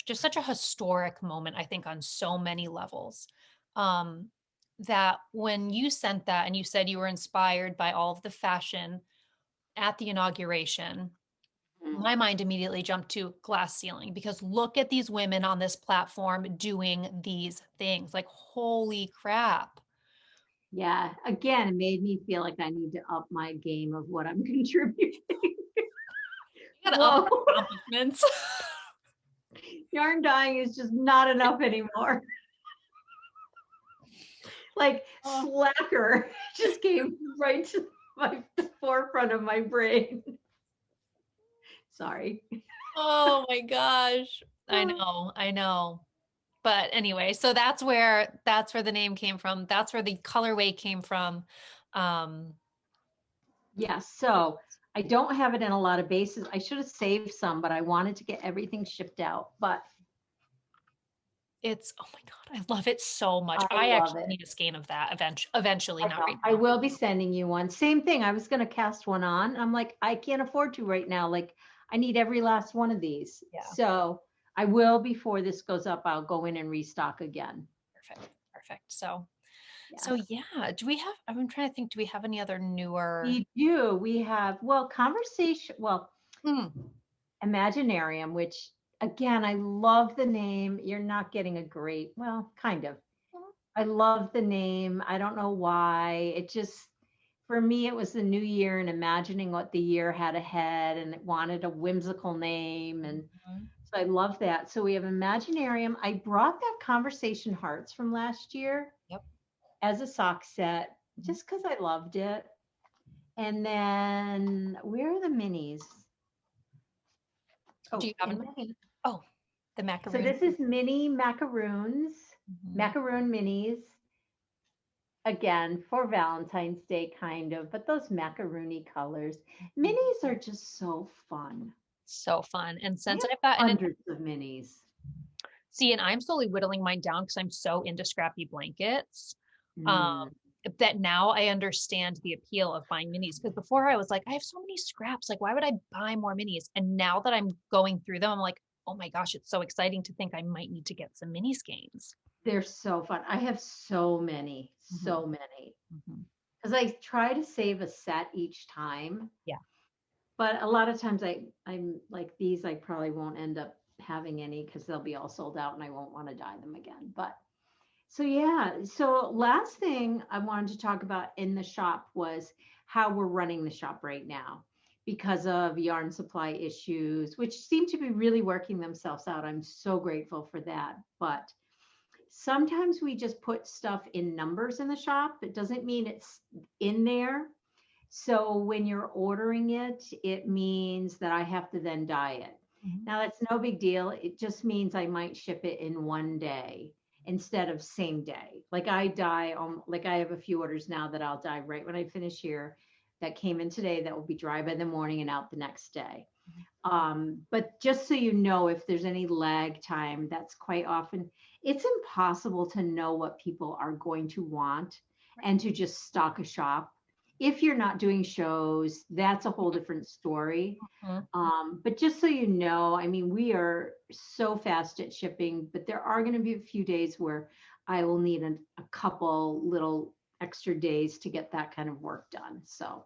historic moment, I think, on so many levels. That when you sent that and you said you were inspired by all of the fashion at the inauguration, my mind immediately jumped to glass ceiling because look at these women on this platform doing these things. Like, holy crap. Yeah. Again, it made me feel like I need to up my game of what I'm contributing. You gotta up accomplishments. Yarn dyeing is just not enough anymore. Like slacker just came right to the forefront of my brain. Sorry. Oh my gosh. I know. But anyway, so that's where the name came from. That's where the colorway came from. Yes. So I don't have it in a lot of bases. I should have saved some, but I wanted to get everything shipped out. But it's, oh my God, I love it so much. I actually need a skein of that eventually. Not right now. I will be sending you one. Same thing. I was going to cast one on. I'm like, I can't afford to right now. Like, I need every last one of these. Yeah. So I will, before this goes up, I'll go in and restock again. Perfect. So yeah, I'm trying to think, do we have any other newer? We do. We have, Imaginarium, which again, I love the name. You're not getting kind of. I love the name. I don't know why. It just, for me, it was the new year and imagining what the year had ahead, and it wanted a whimsical name. And so I love that. So we have Imaginarium. I brought that Conversation Hearts from last year as a sock set, just because I loved it. And then where are the minis? Do you have them? Oh, the macaroons. So this is mini macaroons. Macaroon minis, again, for Valentine's Day, kind of, but those macaroony colors. Minis are just so fun. So fun. And I since have I've gotten hundreds of minis. see, and I'm slowly whittling mine down because I'm so into scrappy blankets. Mm. That now I understand the appeal of buying minis. Because before I was like, I have so many scraps. Like, why would I buy more minis? And now that I'm going through them, I'm like, oh my gosh, it's so exciting to think I might need to get some mini skeins. They're so fun. I have so many, so Mhm. many. Mhm. Because I try to save a set each time. Yeah. But a lot of times I'm like these, I probably won't end up having any because they'll be all sold out and I won't want to dye them again. But so yeah. So last thing I wanted to talk about in the shop was how we're running the shop right now because of yarn supply issues, which seem to be really working themselves out. I'm so grateful for that. But sometimes we just put stuff in numbers in the shop. It doesn't mean it's in there. So when you're ordering it, it means that I have to then dye it. Mhm. Now that's no big deal. It just means I might ship it in one day instead of same day. Like I dye, like I have a few orders now that I'll dye right when I finish here that came in today that will be dry by the morning and out the next day. But just so you know, if there's any lag time, that's quite often, it's impossible to know what people are going to want and to just stock a shop. If you're not doing shows, that's a whole different story. Mhm. But just so you know, I mean, we are so fast at shipping, but there are going to be a few days where I will need a couple little extra days to get that kind of work done. So,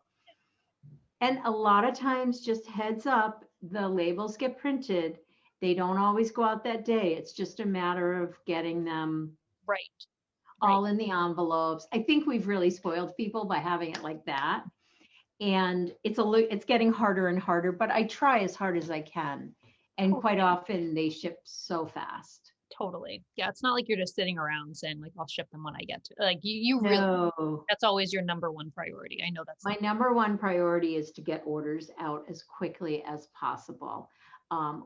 and a lot of times, just heads up, the labels get printed. They don't always go out that day. It's just a matter of getting them Right. Right. all in the envelopes. I think we've really spoiled people by having it like that. And it's getting harder and harder, but I try as hard as I can. And quite Totally. often they ship so fast. Totally. Yeah. It's not like you're just sitting around saying like I'll ship them when I get to like you really No, that's always your number one priority. I know that's my number one priority is to get orders out as quickly as possible.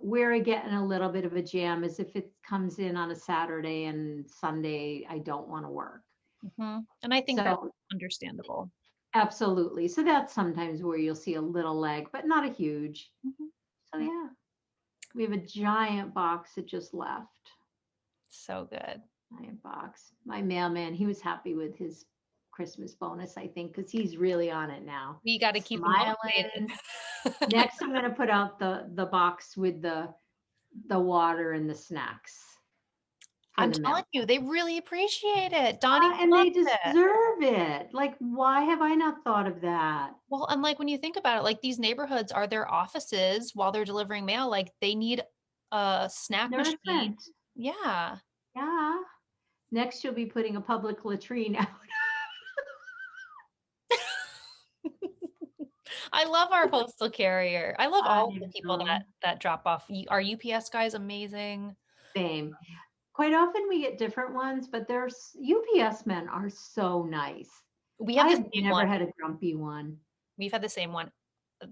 Where I get in a little bit of a jam is if it comes in on a Saturday and Sunday, I don't want to work. And I think that's So understandable. absolutely. So that's sometimes where you'll see a little lag, but not a huge. Mhm. So yeah, we have a giant box that just left. So good. Giant box. My mailman, he was happy with his Christmas bonus, I think, because he's really on it now. We got to keep them Smiling. updated. Next, I'm going to put out the box with the water and the snacks for I'm the telling mail. you, they really appreciate it. Donnie And they loves it. deserve it. Like, why have I not thought of that? Well, and like when you think about it, like these neighborhoods are their offices while they're delivering mail. Like they need a snack machine. Nourishment. Yeah. Yeah. Next, you'll be putting a public latrine out. I love our postal carrier. I love I all of the people know. that drop off. Our UPS guy is amazing. Same. Quite often we get different ones, but there's UPS men are so nice. We have the I've same never one. had a grumpy one. We've had the same one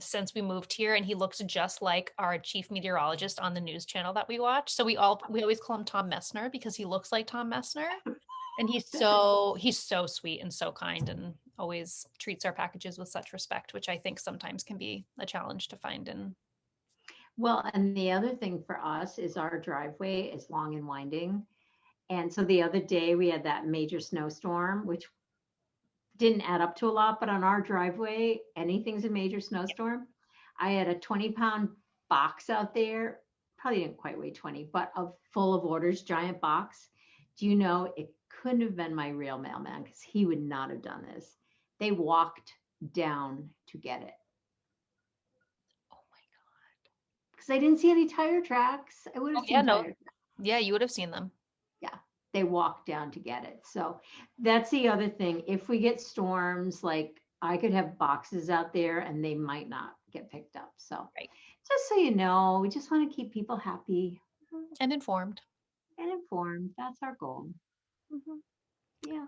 since we moved here, and he looks just like our chief meteorologist on the news channel that we watch. So we always call him Tom Messner because he looks like Tom Messner. And he's so sweet and so kind and always treats our packages with such respect, which I think sometimes can be a challenge to find in. Well, and the other thing for us is our driveway is long and winding. And so the other day we had that major snowstorm, which didn't add up to a lot, but on our driveway, anything's a major snowstorm. I had a 20-pound box out there, probably didn't quite weigh 20, but full of orders, giant box. Do you know it couldn't have been my real mailman because he would not have done this. They walked down to get it Oh my God. because I didn't see any tire tracks. I would Oh have yeah, seen no. tire tracks. Yeah, you would have seen them. Yeah, they walked down to get it. So that's the other thing. If we get storms, like I could have boxes out there and they might not get picked up. So Right. just so you know, we just want to keep people happy And informed. and informed. That's our goal. Mhm. Yeah.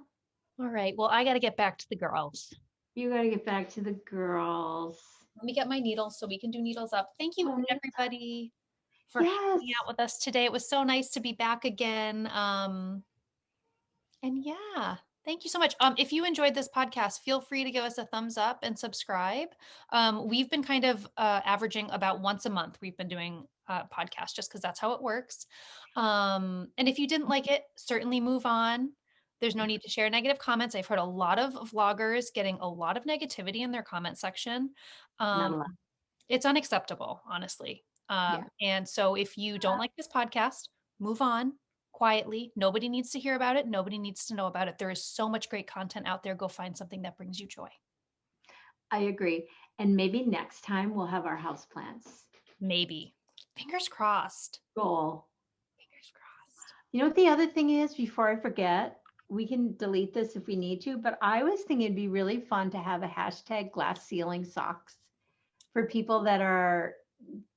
All right. Well, I got to get back to the girls. You got to get back to the girls. Let me get my needles so we can do needles up. Thank you, Oh, everybody, for yes. hanging out with us today. It was so nice to be back again. And yeah, thank you so much. If you enjoyed this podcast, feel free to give us a thumbs up and subscribe. We've been kind of averaging about once a month. We've been doing podcasts just because that's how it works. And if you didn't like it, certainly move on. There's no need to share negative comments. I've heard a lot of vloggers getting a lot of negativity in their comment section. Not Um, a lot. it's unacceptable, honestly. Yeah, And so if you don't like this podcast, move on quietly. Nobody needs to hear about it. Nobody needs to know about it. There is so much great content out there. Go find something that brings you joy. I agree. And maybe next time we'll have our houseplants. Maybe. Fingers crossed. Goal. Fingers crossed. You know what the other thing is, before I forget, we can delete this if we need to, but I was thinking it'd be really fun to have a hashtag glass ceiling socks for people that are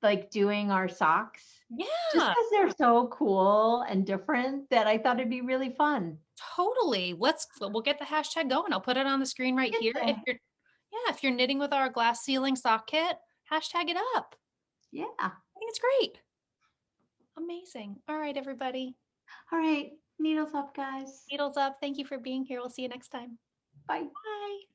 like doing our socks. Just Yeah, because they're so cool and different that I thought it'd be really fun. totally. We'll get the hashtag going. I'll put it on the screen right Get here. the- If you're knitting with our glass ceiling sock kit, hashtag it up. Yeah. I think it's great. Amazing. All right, everybody. All right. Needles up, guys. Needles up. Thank you for being here. We'll see you next time. Bye. Bye.